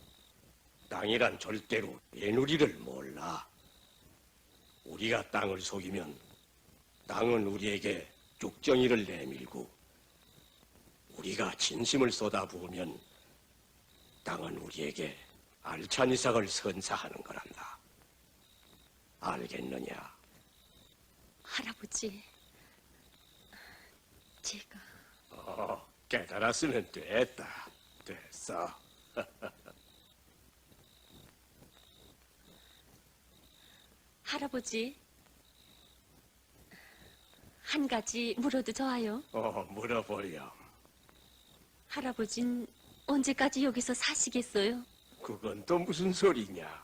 땅이란 절대로 애누리를 몰라. 우리가 땅을 속이면 땅은 우리에게 쭉정이를 내밀고 우리가 진심을 쏟아부으면 땅은 우리에게 알찬 이삭을 선사하는 거란다. 알겠느냐? 할아버지, 제가... 깨달았으면 됐다. 됐어. 할아버지, 한 가지 물어도 좋아요? 물어보렴. 할아버진 언제까지 여기서 사시겠어요? 그건 또 무슨 소리냐?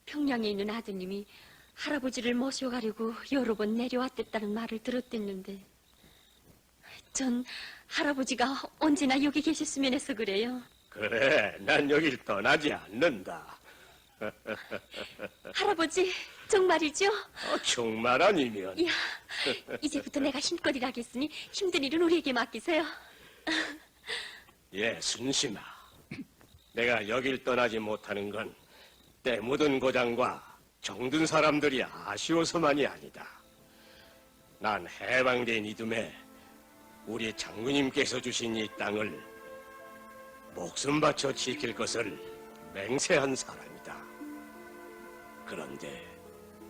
평양에 있는 아드님이 할아버지를 모셔가려고 여러 번 내려왔댔다는 말을 들었댔는데 전 할아버지가 언제나 여기 계셨으면 해서 그래요. 그래, 난 여길 떠나지 않는다. 할아버지, 정말이죠? 정말 아니면? 이야, 이제부터 내가 힘껏 일하겠으니 힘든 일은 우리에게 맡기세요. 예, 순심아. 내가 여길 떠나지 못하는 건 때 묻은 고장과 정든 사람들이 아쉬워서만이 아니다. 난 해방된 이듬해 우리 장군님께서 주신 이 땅을 목숨 바쳐 지킬 것을 맹세한 사람이다. 그런데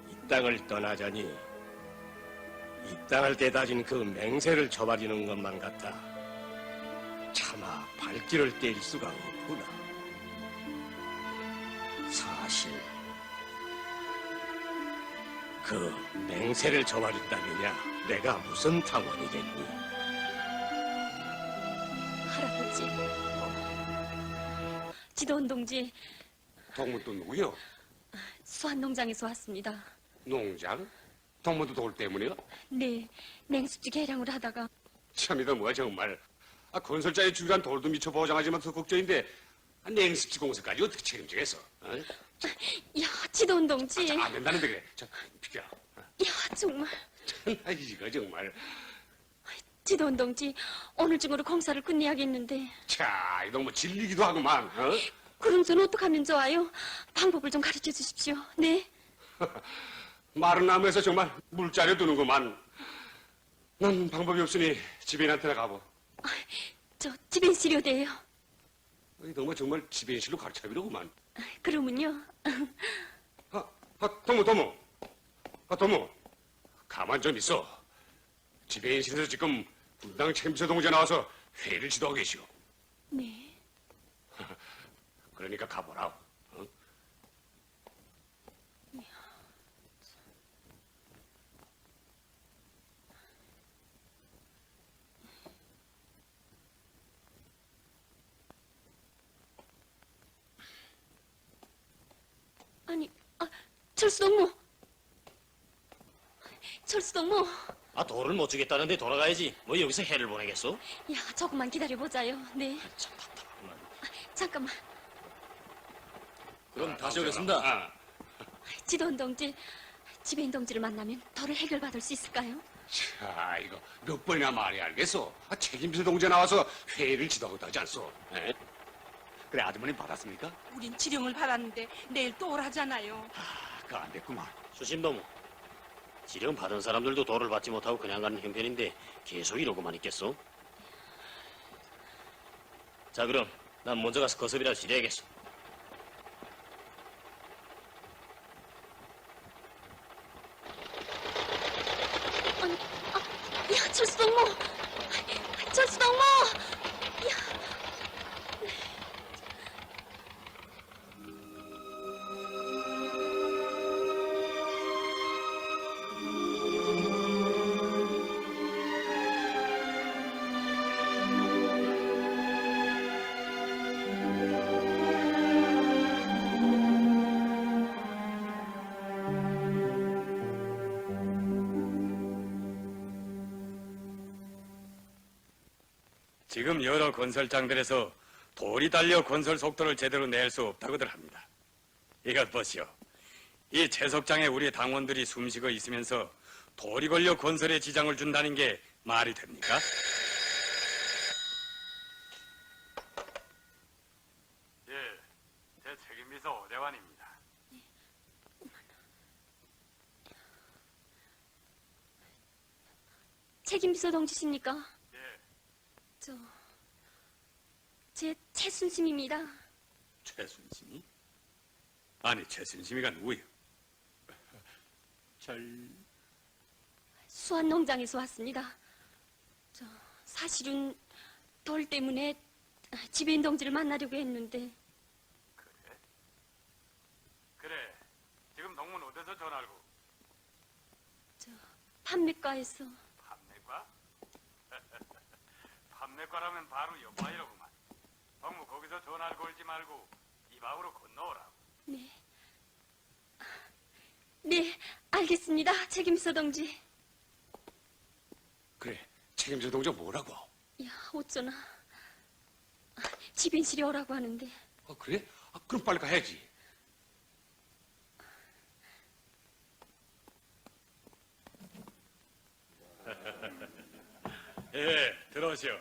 이 땅을 떠나자니 이 땅을 대다진 그 맹세를 저버리는 것만 같아 차마 발길을 뗄 수가 없구나. 사실 그 맹세를 저버렸다느냐 내가 무슨 당원이겠니? 할아버지, 지도원 동지, 동무도 누구요? 수환농장에서 왔습니다. 농장? 동무도 돌 때문이요? 네, 냉수지 개량을 하다가 참이다 뭐야 정말. 건설자의 주간 돌도 미처 보장하지만 더 걱정인데 냉습지 공사까지 어떻게 책임지겠어? 어? 야, 지도원 동지. 안 된다는데 그래. 자, 비켜. 야, 정말. 이거 정말. 지도원 동지, 오늘 중으로 공사를 끝내야겠는데. 자, 이거 뭐 질리기도 하구만. 어? 그럼 저는 어떡하면 좋아요? 방법을 좀 가르쳐 주십시오. 네. 마른 나무에서 정말 물자려 두는구만. 난 방법이 없으니 지배인한테나 가보. 저 집엔 시료대요. 너무 정말 지배인실로 가르쳐비로구만. 그러면요. 도무. 도무. 가만 좀 있어. 지배인실에서 지금 분당 책임서 동자 나와서 회의를 지도하고 계시오. 네. 그러니까 가보라. 어? 아니, 철수동무. 철수동무. 돌을 못 주겠다는데 돌아가야지. 뭐 여기서 해를 보내겠어? 야, 조금만 기다려보자요. 네. 참 답답하구만. 잠깐만. 그럼 다시 오겠습니다. 지도원 동지, 지배인 동지를 만나면 덜을 해결받을 수 있을까요? 자, 이거 몇 번이나 말이 알겠어. 책임서 동자 나와서 회의를 지도하고 하지 않소. 에? 그래, 아주머니 받았습니까? 우린 지령을 받았는데 내일 또 오라잖아요. 그거 안 됐구만. 수심동무. 지령 받은 사람들도 돌을 받지 못하고 그냥 가는 형편인데 계속 이러고만 있겠어? 자, 그럼 난 먼저 가서 거섭이라도 지려야겠어. 야, 철수동무. 철수동무. 야. 지금 여러 건설장들에서 돌이 달려 건설 속도를 제대로 낼 수 없다고들 합니다. 이것 보시오. 이 채석장에 우리 당원들이 숨쉬고 있으면서 돌이 걸려 건설에 지장을 준다는 게 말이 됩니까? 예, 제 책임비서 오대환입니다. 책임비서 동지십니까? 제 최순심입니다. 최순심이? 아니, 최순심이가 누구요? 수환농장에서 왔습니다. 사실은 돌 때문에 지배인 동지를 만나려고 했는데. 그래, 지금 동문 어디서 전화하고? 판매과에서. 판매과? 판매과라면 바로 옆바위로구만. 동무 거기서 전화를 걸지 말고 이 방으로 건너오라고. 네. 네, 알겠습니다. 책임서 동지. 그래, 책임서 동자 뭐라고? 야, 어쩌나. 지배인실에 오라고 하는데. 그래? 그럼 빨리 가야지. 예, 들어오시오.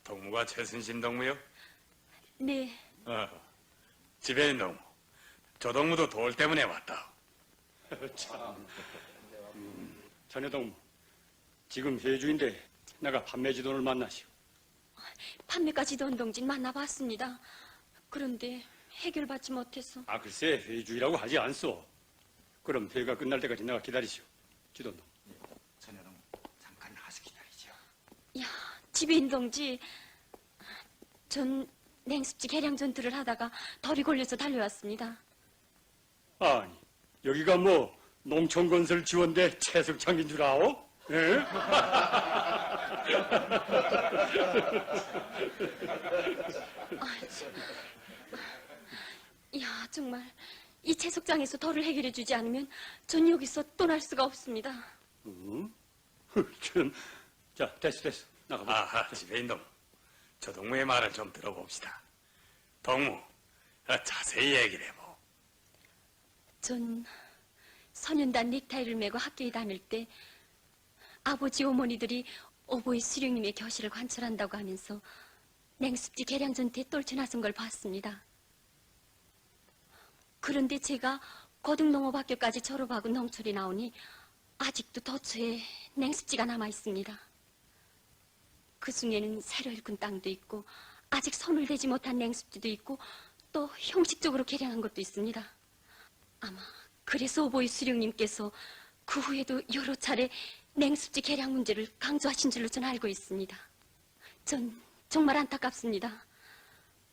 동무가 최순신 동무요? 네. 지배인 동무. 저 동무도 돌 때문에 왔다. 참. 전해 동무, 지금 회주인데 내가 판매 지도를 만나시오. 판매까지 don동진 만나봤습니다. 그런데 해결받지 못해서. 아, 글쎄, 회주의라고 하지 않소. 그럼 회가 끝날 때까지 내가 기다리시오. 지돈동. 전여동 잠깐 하시 기다리죠. 야, 지배인 동지, 전 냉습지 개량 전투를 하다가 덜이 걸려서 달려왔습니다. 아니, 여기가 뭐 농촌건설 지원대 채석장인 줄 아오? 예? 야, 정말 이 채석장에서 덜을 해결해 주지 않으면 전 여기서 떠날 수가 없습니다. 참. 자, 됐어. 나가보자. 아하, 지배인동. 저 동무의 말을 좀 들어봅시다. 동무, 자세히 얘기를 해보. 전 선연단 넥타이를 메고 학교에 다닐 때 아버지 어머니들이 오보이 수령님의 교실을 관찰한다고 하면서 냉습지 개량 전투에 떨쳐나선 걸 봤습니다. 그런데 제가 고등농업학교까지 졸업하고 농촌에 나오니 아직도 도처에 냉습지가 남아 있습니다. 그 중에는 새로 일군 땅도 있고 아직 손을 대지 못한 냉습지도 있고 또 형식적으로 개량한 것도 있습니다. 아마 그래서 오보이 수령님께서 그 후에도 여러 차례 냉습지 개량 문제를 강조하신 줄로 저는 알고 있습니다. 전 정말 안타깝습니다.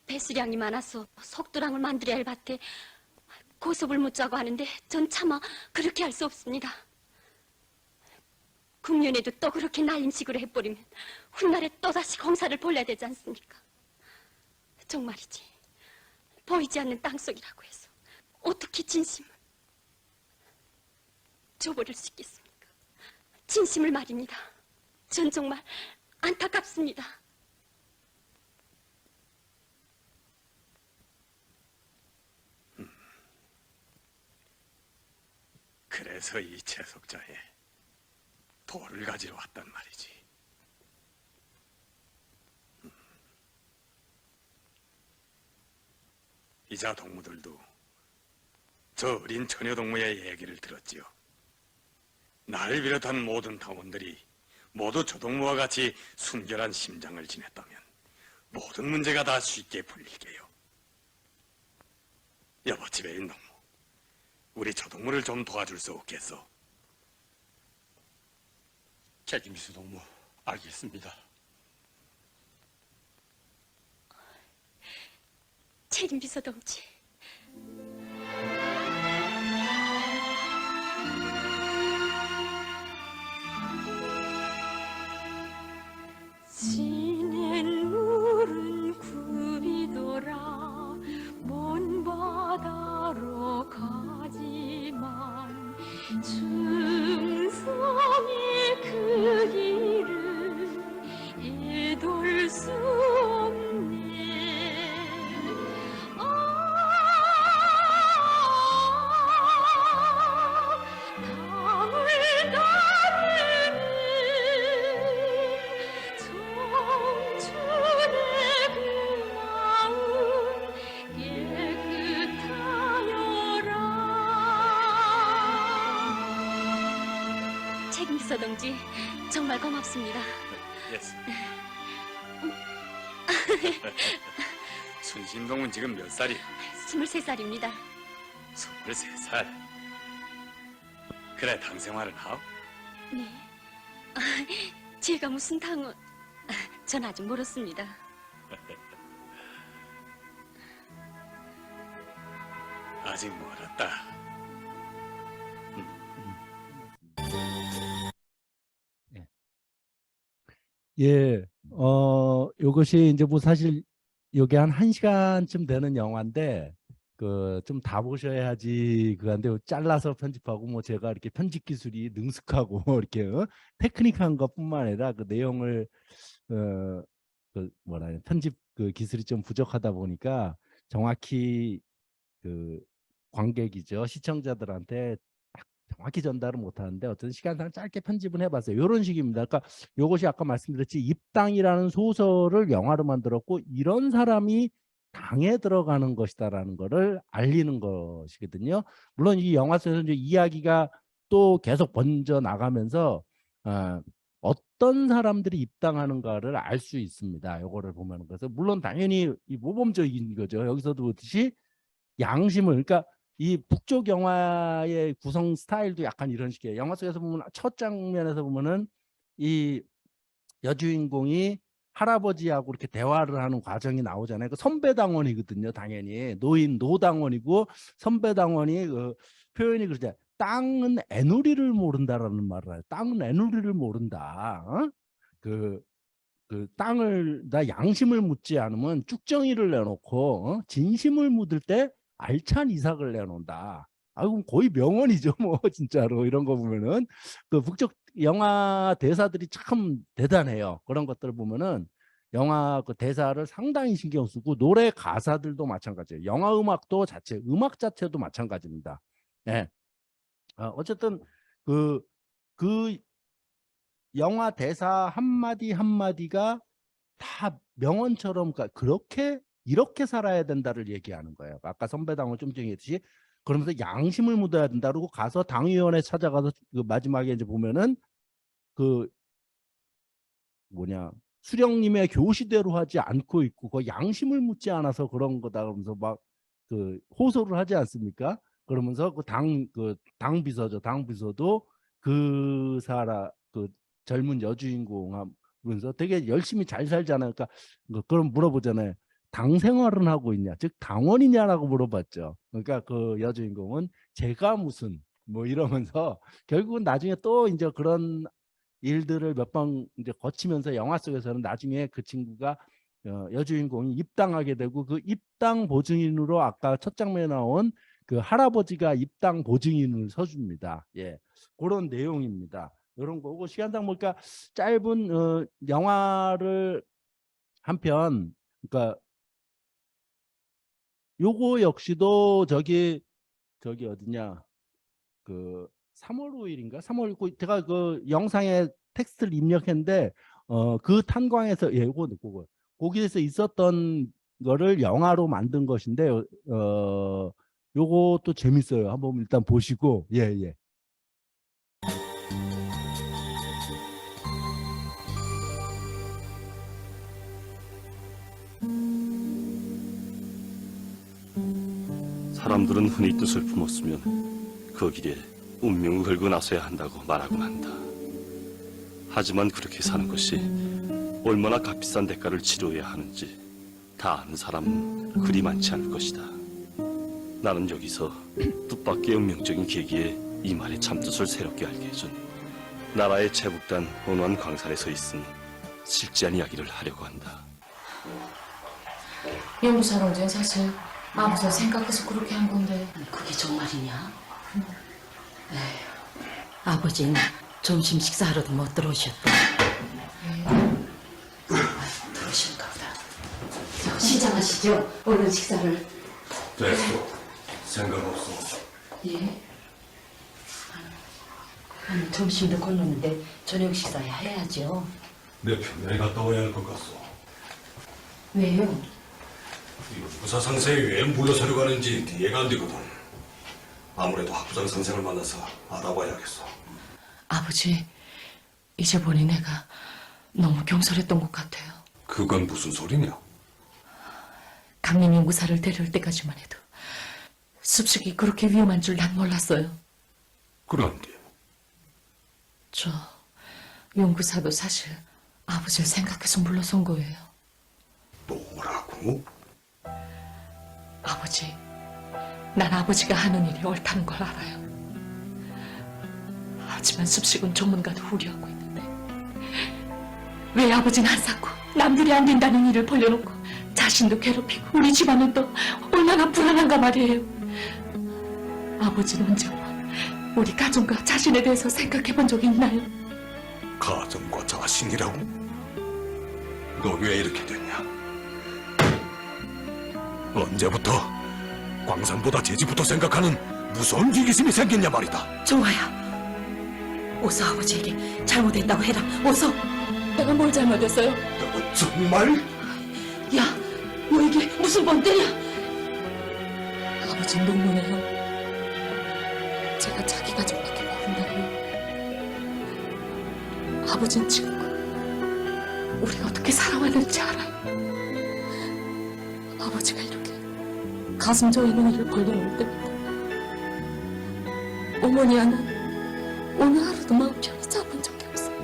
배수량이 많아서 속도랑을 만들어야 할 밭에 고섭을 묻자고 하는데 전 차마 그렇게 할 수 없습니다. 국년에도 또 그렇게 날림식으로 해버리면 훗날에 또다시 공사를 벌려야 되지 않습니까? 정말이지 보이지 않는 땅속이라고 해서 어떻게 진심을 줘버릴 수 있겠습니까? 진심을 말입니다. 전 정말 안타깝습니다. 그래서 이 채석자에 돌을 가지러 왔단 말이지. 이자 동무들도 저 어린 처녀동무의 얘기를 들었지요. 나를 비롯한 모든 당원들이 모두 저 동무와 같이 순결한 심장을 지녔다면 모든 문제가 다 쉽게 풀릴게요. 여보, 지배인 동무, 우리 저 동무를 좀 도와줄 수 없겠어? 책임수 동무, 알겠습니다. 책임비서 동지, 지낸 물은 굽이더라 먼 바다로 가지만 충성의 그 길은 이돌 수 없네. 당을 따르는 청춘의 그 마음 깨끗하여라. 책임비서 동지, 정말 고맙습니다. 예스. 순신동은 지금 몇 살이? 23살입니다. 23살. 그래, 당 생활은 하오? 네. 제가 무슨 당원... 전 아직 멀었습니다. 아직 멀었다. 예, 요것이 이제 뭐 사실 여기 한 1시간쯤 되는 영화인데, 좀 다 보셔야지 그한데 잘라서 편집하고 뭐 제가 이렇게 편집 기술이 능숙하고 이렇게 테크닉한 것뿐만 아니라 그 내용을 뭐라 해야 편집 기술이 좀 부족하다 보니까 정확히 관객이죠, 시청자들한테 딱 정확히 전달을 못하는데 어떤 시간상 짧게 편집을 해봤어요. 이런 식입니다. 그러니까 이것이 아까 말씀드렸지, 입당이라는 소설을 영화로 만들었고 이런 사람이 당에 들어가는 것이다라는 거를 알리는 것이거든요. 물론 이 영화 속에서 이제 이야기가 또 계속 번져 나가면서 어떤 사람들이 입당하는가를 알 수 있습니다. 요거를 보면. 그래서 물론 당연히 이 모범적인 거죠. 여기서도 그렇듯이 양심을, 그러니까 이 북쪽 영화의 구성 스타일도 약간 이런 식이에요. 영화 속에서 보면 첫 장면에서 보면은 이 여주인공이 할아버지하고 이렇게 대화를 하는 과정이 나오잖아요. 그 선배당원이거든요. 당연히 노당원이고 선배당원이 그 표현이 그러죠. 땅은 애누리를 모른다라는 말을 해요. 땅은 애누리를 모른다. 어? 그 땅을 나 양심을 묻지 않으면 쭉정이를 내놓고 진심을 묻을 때 알찬 이삭을 내놓는다. 아이고 거의 명언이죠, 뭐 진짜로 이런 거 보면은 그 북쪽 영화 대사들이 참 대단해요. 그런 것들을 보면은 영화 그 대사를 상당히 신경 쓰고 노래 가사들도 마찬가지예요. 영화 음악도 음악 자체도 마찬가지입니다. 네. 어쨌든 그 영화 대사 한마디 한마디가 다 명언처럼 그렇게 이렇게 살아야 된다를 얘기하는 거예요. 아까 선배당을 좀 정했듯이 그러면서 양심을 묻어야 된다. 그러고 가서 당위원회 찾아가서 그 마지막에 이제 보면은 그 수령님의 교시대로 하지 않고 있고 그 양심을 묻지 않아서 그런 거다 그러면서 막 그 호소를 하지 않습니까? 그러면서 당 비서죠. 당 비서도 그 젊은 여주인공 하면서 되게 열심히 잘 살잖아요. 그러니까 그럼 물어보잖아요. 당 생활은 하고 있냐, 즉 당원이냐라고 물어봤죠. 그러니까 그 여주인공은 제가 무슨 뭐 이러면서 결국은 나중에 또 이제 그런 일들을 몇 번 이제 거치면서 영화 속에서는 나중에 그 친구가 여주인공이 입당하게 되고 그 입당 보증인으로 아까 첫 장면에 나온 그 할아버지가 입당 보증인을 서줍니다. 예, 그런 내용입니다. 이런 거고 시간당 보니까 짧은 영화를 한 편, 그러니까 요거 역시도 저기 어디냐 그 3월 5일인가 3월 9일 제가 그 영상에 텍스트를 입력했는데 그 탄광에서 요거 거기에서 있었던 거를 영화로 만든 것인데 요것도 재밌어요. 한번 일단 보시고 예. 사람들은 흔히 뜻을 품었으면 그 길에 운명을 걸고 나서야 한다고 말하곤 한다. 하지만 그렇게 사는 것이 얼마나 값비싼 대가를 치러야 하는지 다 아는 사람은 그리 많지 않을 것이다. 나는 여기서 뜻밖의 운명적인 계기에 이 말의 참뜻을 새롭게 알게 해준 나라의 제북단 원완 광산에 서 있은 실제한 이야기를 하려고 한다. 용부사롱전 사실 아버지가 생각해서 그렇게 한 건데 그게 정말이냐? 에휴, 아버지는 점심 식사하러도 못 들어오셨다. 들어오신가 보다. 시장하시죠? 오늘 식사를. 됐어. 생각 없어. 예? 아니, 점심도 걸렀는데 저녁 식사야 해야죠. 내 편에 갔다 와야 할 것 같소. 왜요? 부사 상생이 왜 물러서려 가는지 이해가 안 되거든. 아무래도 학부장 선생을 만나서 알아봐야겠어. 아버지 이제 보니 내가 너무 경솔했던 것 같아요. 그건 무슨 소리냐? 강림 용구사를 데려올 때까지만 해도 숲속이 그렇게 위험한 줄 난 몰랐어요. 그런데 저 용구사도 사실 아버지를 생각해서 물러선 거예요. 뭐라고? 아버지, 난 아버지가 하는 일이 옳다는 걸 알아요. 하지만 숲식은 전문가도 우려하고 있는데 왜 아버지는 안 쌓고 남들이 안 된다는 일을 벌려놓고 자신도 괴롭히고 우리 집안은 또 얼마나 불안한가 말이에요. 아버지는 언제 한번 우리 가정과 자신에 대해서 생각해 본 적이 있나요? 가정과 자신이라고? 너 왜 이렇게 됐냐? 언제부터 광산보다 재지부터 생각하는 무서운 위기심이 생겼냐 말이다. 좋아요. 어서 아버지에게 잘못했다고 해라. 어서. 내가 뭘 잘못했어요? 너 정말? 야, 너에게 무슨 번때야? 아버지 농문해요. 제가 자기 가족밖에 모른다고요. 아버지는 지금껏 우리가 어떻게 살아왔는지 알아요. 아버지가 이렇게 가슴 저리는 일을 벌려놓을 때부터 어머니와는 오늘 하루도 마음 편히 잡은 적이 없어요.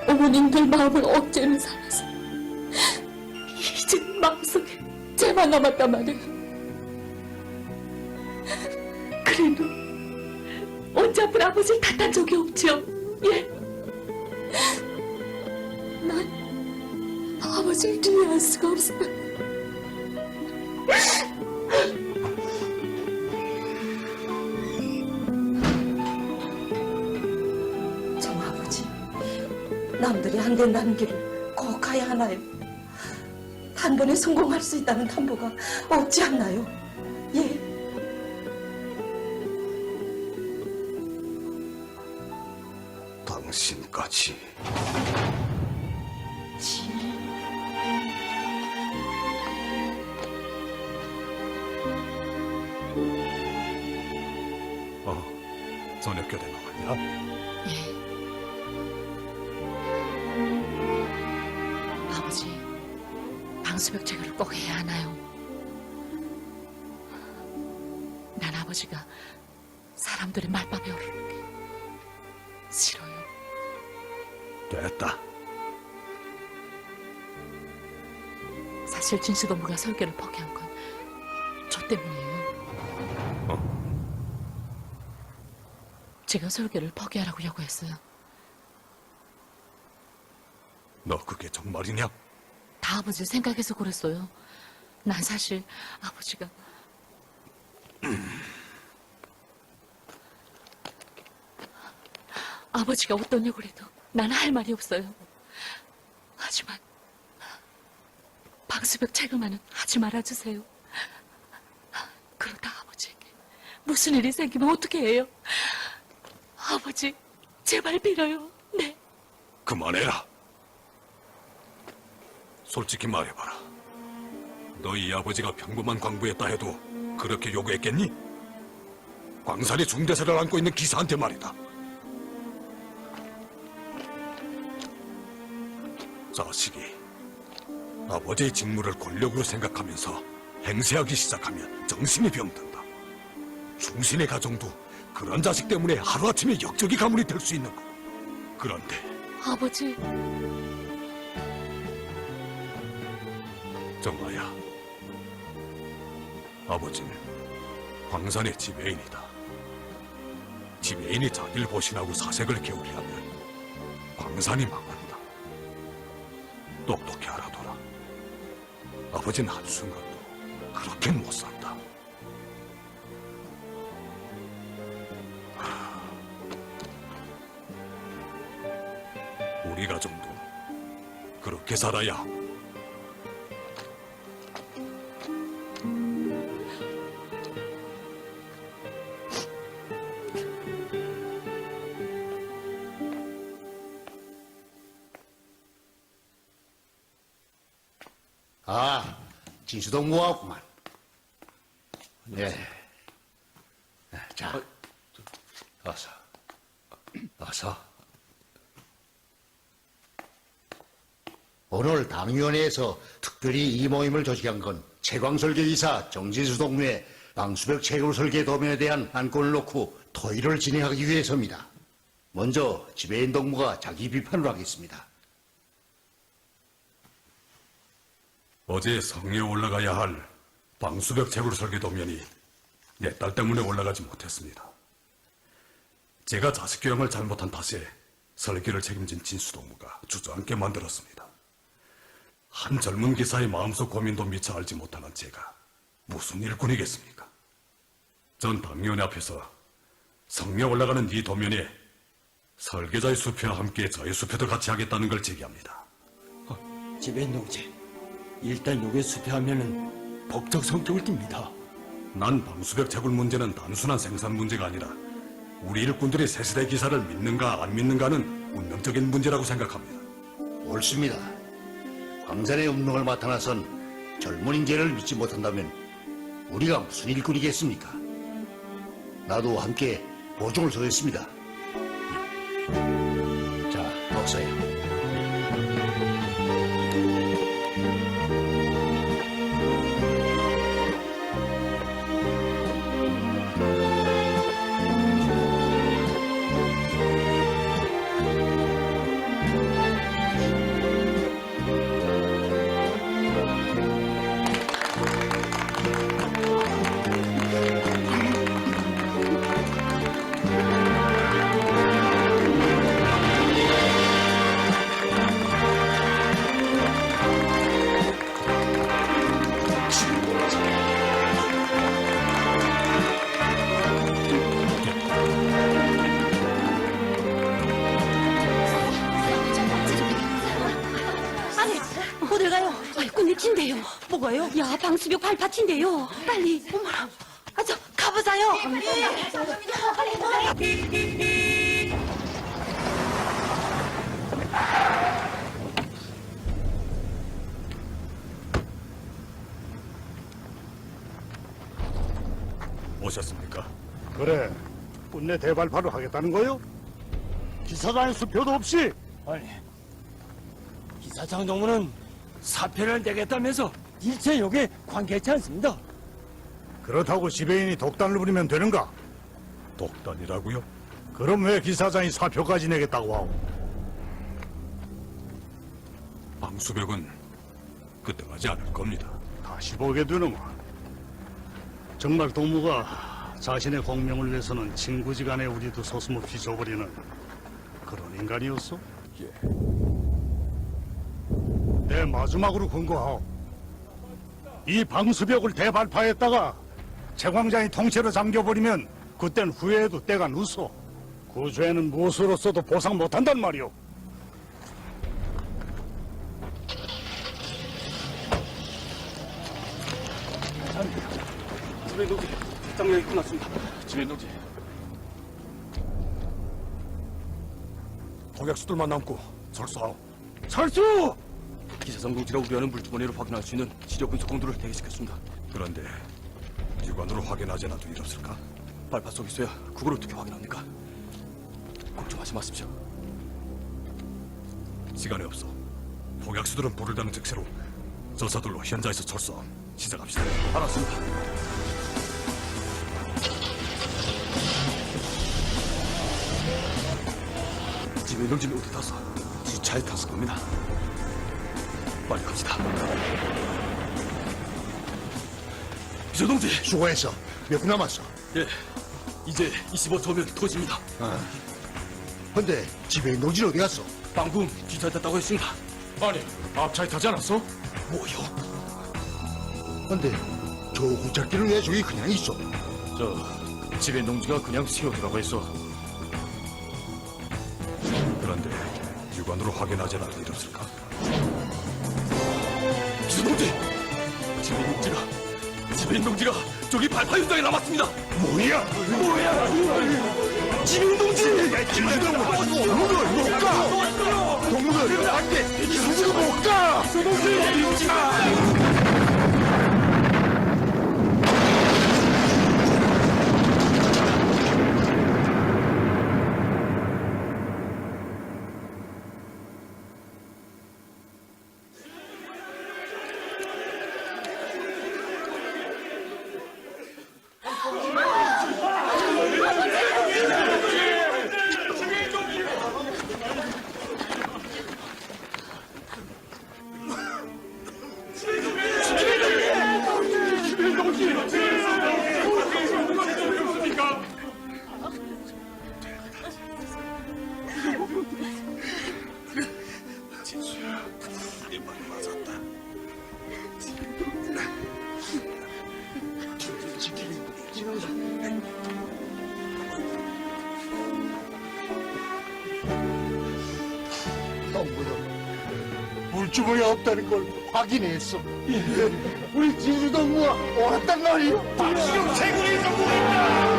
어머니는 늘 마음을 억제는 살아서 이제 마음속에 쟤만 남았단 말이에요. 그래도 언제 아픈 아버지를 탓한 적이 없죠. 예. 난 아버지를 이해할 수가 없어요. 정 아버지, 남들이 안 된다는 길을 꼭 가야 하나요? 단번에 성공할 수 있다는 담보가 없지 않나요? 예. 당신까지. 저녁 교대 나왔냐? 아버지, 방수벽 제거를 꼭 해야 하나요? 난 아버지가 사람들의 말밥에 오르는 게 싫어요. 됐다. 사실 진수동무가 설계를 포기한 건 저 때문이에요. 제가 설계를 포기하라고 요구했어요. 너 그게 정말이냐? 다 아버지 생각해서 그랬어요. 난 사실 아버지가 아버지가 어떤 욕을 해도 난 할 말이 없어요. 하지만 방수벽 채굴만은 하지 말아주세요. 그러다 아버지에게 무슨 일이 생기면 어떻게 해요? 아버지, 제발 빌어요. 네. 그만해라. 솔직히 말해봐라. 너희 아버지가 평범한 광부였다 해도 그렇게 요구했겠니? 광산의 중대사를 안고 있는 기사한테 말이다. 자식이 아버지의 직무를 권력으로 생각하면서 행세하기 시작하면 정신이 병든다. 충신의 가정도 그런 자식 때문에 하루아침에 역적이 가문이 될 수 있는 거. 그런데 아버지, 정아야, 아버지는 광산의 지배인이다. 지배인이 자기를 보신하고 사색을 게으리 하면 광산이 망한다. 똑똑히 알아둬라. 아버지는 한순간도 그렇게는 못 산다. 우리 가정도 그렇게 살아야 하고. 아, 진수동무하구만. 네. 자, 어서. 오늘 당위원회에서 특별히 이 모임을 조직한 건 채광설계이사 정진수 동무의 방수벽 채굴 설계 도면에 대한 안건을 놓고 토의를 진행하기 위해서입니다. 먼저 지배인 동무가 자기 비판을 하겠습니다. 어제 성에 올라가야 할 방수벽 채굴 설계 도면이 내 딸 때문에 올라가지 못했습니다. 제가 자식 교양을 잘못한 탓에 설계를 책임진 진수동무가 주저앉게 만들었습니다. 한 젊은 기사의 마음속 고민도 미처 알지 못하는 제가 무슨 일꾼이겠습니까? 전 당위원회 앞에서 성에 올라가는 이 도면에 설계자의 수표와 함께 저의 수표도 같이 하겠다는 걸 제기합니다. 지배인 동지, 일단 요게 수표하면은 법적 성격을 띱니다. 난 방수벽 채굴 문제는 단순한 생산 문제가 아니라 우리 일꾼들이 새세대 기사를 믿는가 안 믿는가는 운명적인 문제라고 생각합니다. 옳습니다. 광산의 운명을 맡아 나선 젊은 인재를 믿지 못한다면 우리가 무슨 일꾼이겠습니까? 나도 함께 보증을 서겠습니다. 자, 먹어요. 아니, 어딜 가요? 아이, 끝내킨대요. 뭐가요? 야, 방수벽 발파티인데요. 빨리. 어머나. 아, 저, 가보자요. 오셨습니까? 그래, 끝내 대발파를 하겠다는 거요? 기사단의 수표도 없이? 아니, 기사장 정무는 사표를 내겠다면서 일체 여기에 관계치 않습니다. 그렇다고 지배인이 독단을 부리면 되는가? 독단이라고요? 그럼 왜 기사장이 사표까지 내겠다고 하오? 방수벽은 끝장하지 않을 겁니다. 다시 보게 되는구나. 정말 동무가 자신의 공명을 위해서는 친구지간에 우리도 소슴없이 줘버리는 그런 인간이었어? 예. 내 마지막으로 권고하오. 이 방수벽을 대발파했다가 채광장이 통째로 잠겨버리면 그땐 후회해도 때가 늦어. 그 죄는 무엇으로서도 보상 못한단 말이오. 지배인 동지, 장력이 끝났습니다. 지배인 동지. 독약수들만 남고 철수하오. 철수! 기사장 동지가 우려하는 물주머니를 확인할 수 있는 시력 분석 공도를 대기시켰습니다. 그런데 육안으로 확인하지 않아도 일 없을까? 발파 속에 있어야 그걸 어떻게 확인합니까? 걱정하지 마십시오. 시간이 없어. 독약수들은 불을 다는 즉시로 저사들로 현장에서 철수함. 시작합시다. 알았습니다. 지배인 동지는 어디 탔어? 지차에 탔을 겁니다. 빨리 갑시다. 비서 동지! 수고했어. 몇 분 남았어? 예, 이제 25초면 터집니다. 근데 지배인 동지는 어디 갔어? 방금 기차에 탔다고 했습니다. 아니, 앞차에 타지 않았어? 뭐요? 근데 저 구짝기를 왜 저기 그냥 있어? 저 지배인 동지가 그냥 세우더라고 했어. 그런데 육안으로 확인하지 않아도 일 없을까? 비서 동지! 지배인 동지가 저기 발파 현장에 남았습니다. 뭐야? 지배인 동지! 동무들 못 가! 동무들 안 돼! 지금 못 가! 물주머니가 없다는 걸 확인했어. 우리 진주동무가 옳았단 말이오. 박수영 최고의 정부가 있다.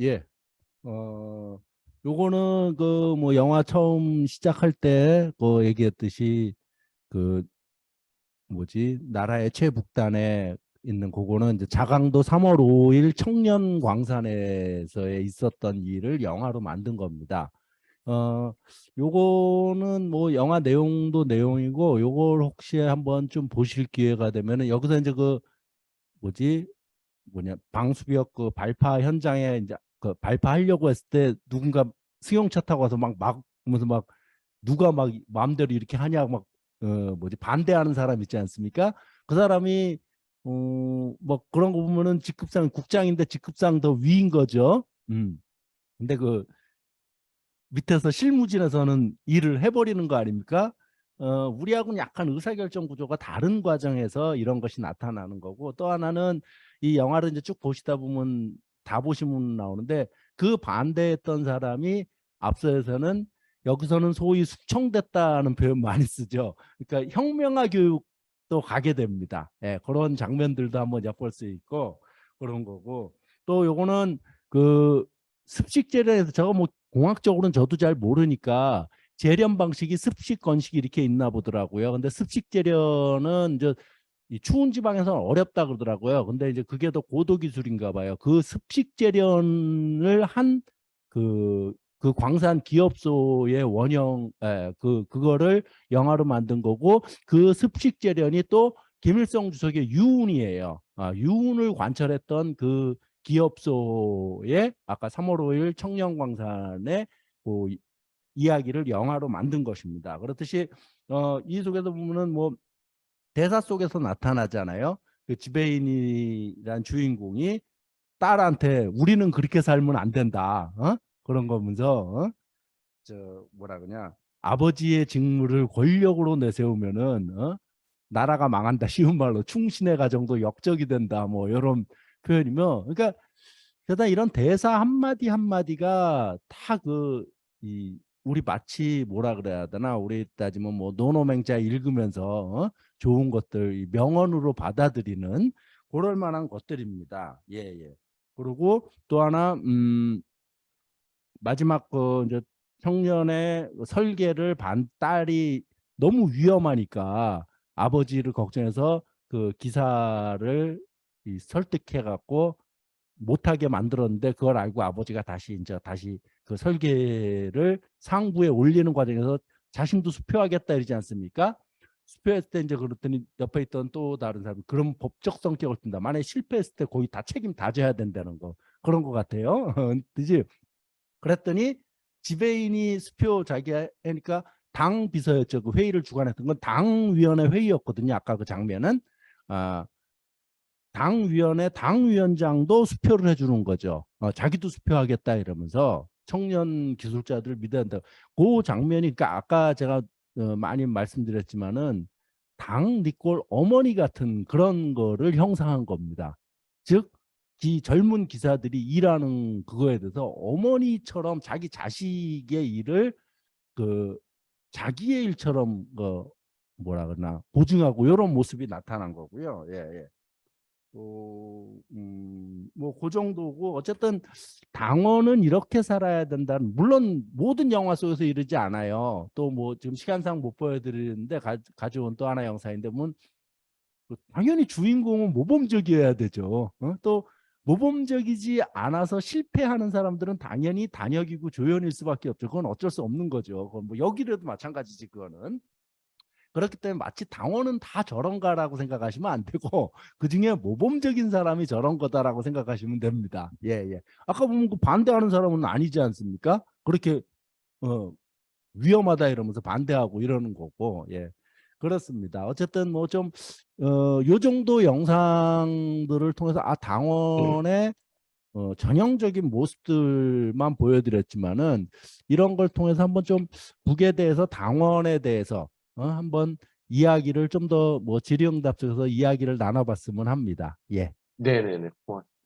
예. 요거는 그 뭐 영화 처음 시작할 때 그 얘기했듯이 그 뭐지 나라의 최북단에 있는 그거는 이제 자강도 3월 5일 청년광산에서에 있었던 일을 영화로 만든 겁니다. 요거는 뭐 영화 내용도 내용이고 요걸 혹시 한번 좀 보실 기회가 되면은 여기서 이제 그 뭐지 방수벽 그 발파 현장에 이제 그 발파하려고 했을 때 누군가 승용차 타고 와서 막 하면서 막 누가 막 마음대로 이렇게 하냐 막 반대하는 사람 있지 않습니까? 그 사람이 뭐 그런 거 보면은 직급상 국장인데 직급상 더 위인 거죠. 근데 그 밑에서 실무진에서는 일을 해버리는 거 아닙니까? 우리하고는 약간 의사결정 구조가 다른 과정에서 이런 것이 나타나는 거고, 또 하나는 이 영화를 이제 쭉 보시다 보면 다 보시면 나오는데 그 반대했던 사람이 앞서에서는 여기서는 소위 숙청됐다는 표현 많이 쓰죠. 그러니까 혁명화 교육도 가게 됩니다. 예, 그런 장면들도 한번 엿볼 수 있고 그런 거고, 또 요거는 그 습식 재련에서 저거 뭐 공학적으로는 저도 잘 모르니까 재련 방식이 습식 건식 이렇게 있나 보더라고요. 근데 습식 재련은 이제 이 추운 지방에서는 어렵다 그러더라고요. 근데 이제 그게 더 고도 기술인가 봐요. 그 습식 재련을 한 그 광산 기업소의 원형, 그거를 영화로 만든 거고, 그 습식 재련이 또 김일성 주석의 유운이에요. 유운을 관철했던 그 기업소의 아까 3월 5일 청년광산의 그 이야기를 영화로 만든 것입니다. 그렇듯이 이 속에서 보면은 뭐 대사 속에서 나타나잖아요. 그 지배인이란 주인공이 딸한테 우리는 그렇게 살면 안 된다. 그런 거면서 저 뭐라 그러냐, 아버지의 직무를 권력으로 내세우면은 나라가 망한다. 쉬운 말로 충신의 가정도 역적이 된다. 뭐 이런 표현이며, 그러니까 게다가 이런 대사 한마디 한마디가 다 우리 마치 뭐라 그래야 되나, 우리 따지면 뭐 노노맹자 읽으면서 좋은 것들 명언으로 받아들이는 그럴 만한 것들입니다. 예. 그리고 또 하나 마지막 이제 청년의 설계를 딸이 너무 위험하니까 아버지를 걱정해서 그 기사를 설득해 갖고 못하게 만들었는데, 그걸 알고 아버지가 다시 그 설계를 상부에 올리는 과정에서 자신도 수표하겠다 이러지 않습니까? 수표했을 때 이제 그랬더니 옆에 있던 또 다른 사람이 그럼 법적 성격을 띈다. 만약에 실패했을 때 거의 다 책임 다 져야 된다는 거, 그런 것 같아요. 그지? 그랬더니 지배인이 수표 자기 하니까 당 비서였죠. 그 회의를 주관했던 건 당위원회 회의였거든요. 아까 그 장면은 당위원회 당위원장도 수표를 해주는 거죠. 자기도 수표하겠다 이러면서 청년 기술자들을 믿어야 한다. 그 장면이, 그러니까 아까 제가 많이 말씀드렸지만은 당 니꼴 어머니 같은 그런 거를 형상한 겁니다. 즉 이 젊은 기사들이 일하는 그거에 대해서 어머니처럼 자기 자식의 일을 자기의 일처럼 뭐라 그러나 보증하고 이런 모습이 나타난 거고요. 예. 뭐 그 정도고, 어쨌든 당원은 이렇게 살아야 된다는, 물론 모든 영화 속에서 이러지 않아요. 또 뭐 지금 시간상 못 보여드리는데 가져온 또 하나 영상인데, 뭐 당연히 주인공은 모범적이어야 되죠. 또 모범적이지 않아서 실패하는 사람들은 당연히 단역이고 조연일 수밖에 없죠. 그건 어쩔 수 없는 거죠. 그건 뭐 여기라도 마찬가지지. 그거는 그렇기 때문에 마치 당원은 다 저런가라고 생각하시면 안 되고, 그중에 모범적인 사람이 저런 거다라고 생각하시면 됩니다. 예. 아까 보면 그 반대하는 사람은 아니지 않습니까? 그렇게 위험하다 이러면서 반대하고 이러는 거고. 예, 그렇습니다. 어쨌든 뭐 좀 요 정도 영상들을 통해서 당원의 전형적인 모습들만 보여드렸지만은, 이런 걸 통해서 한번 좀 북에 대해서, 당원에 대해서 한번 이야기를 좀 더 뭐 질의응답 속에서 이야기를 나눠봤으면 합니다. 예. 네네네. 고맙습니다.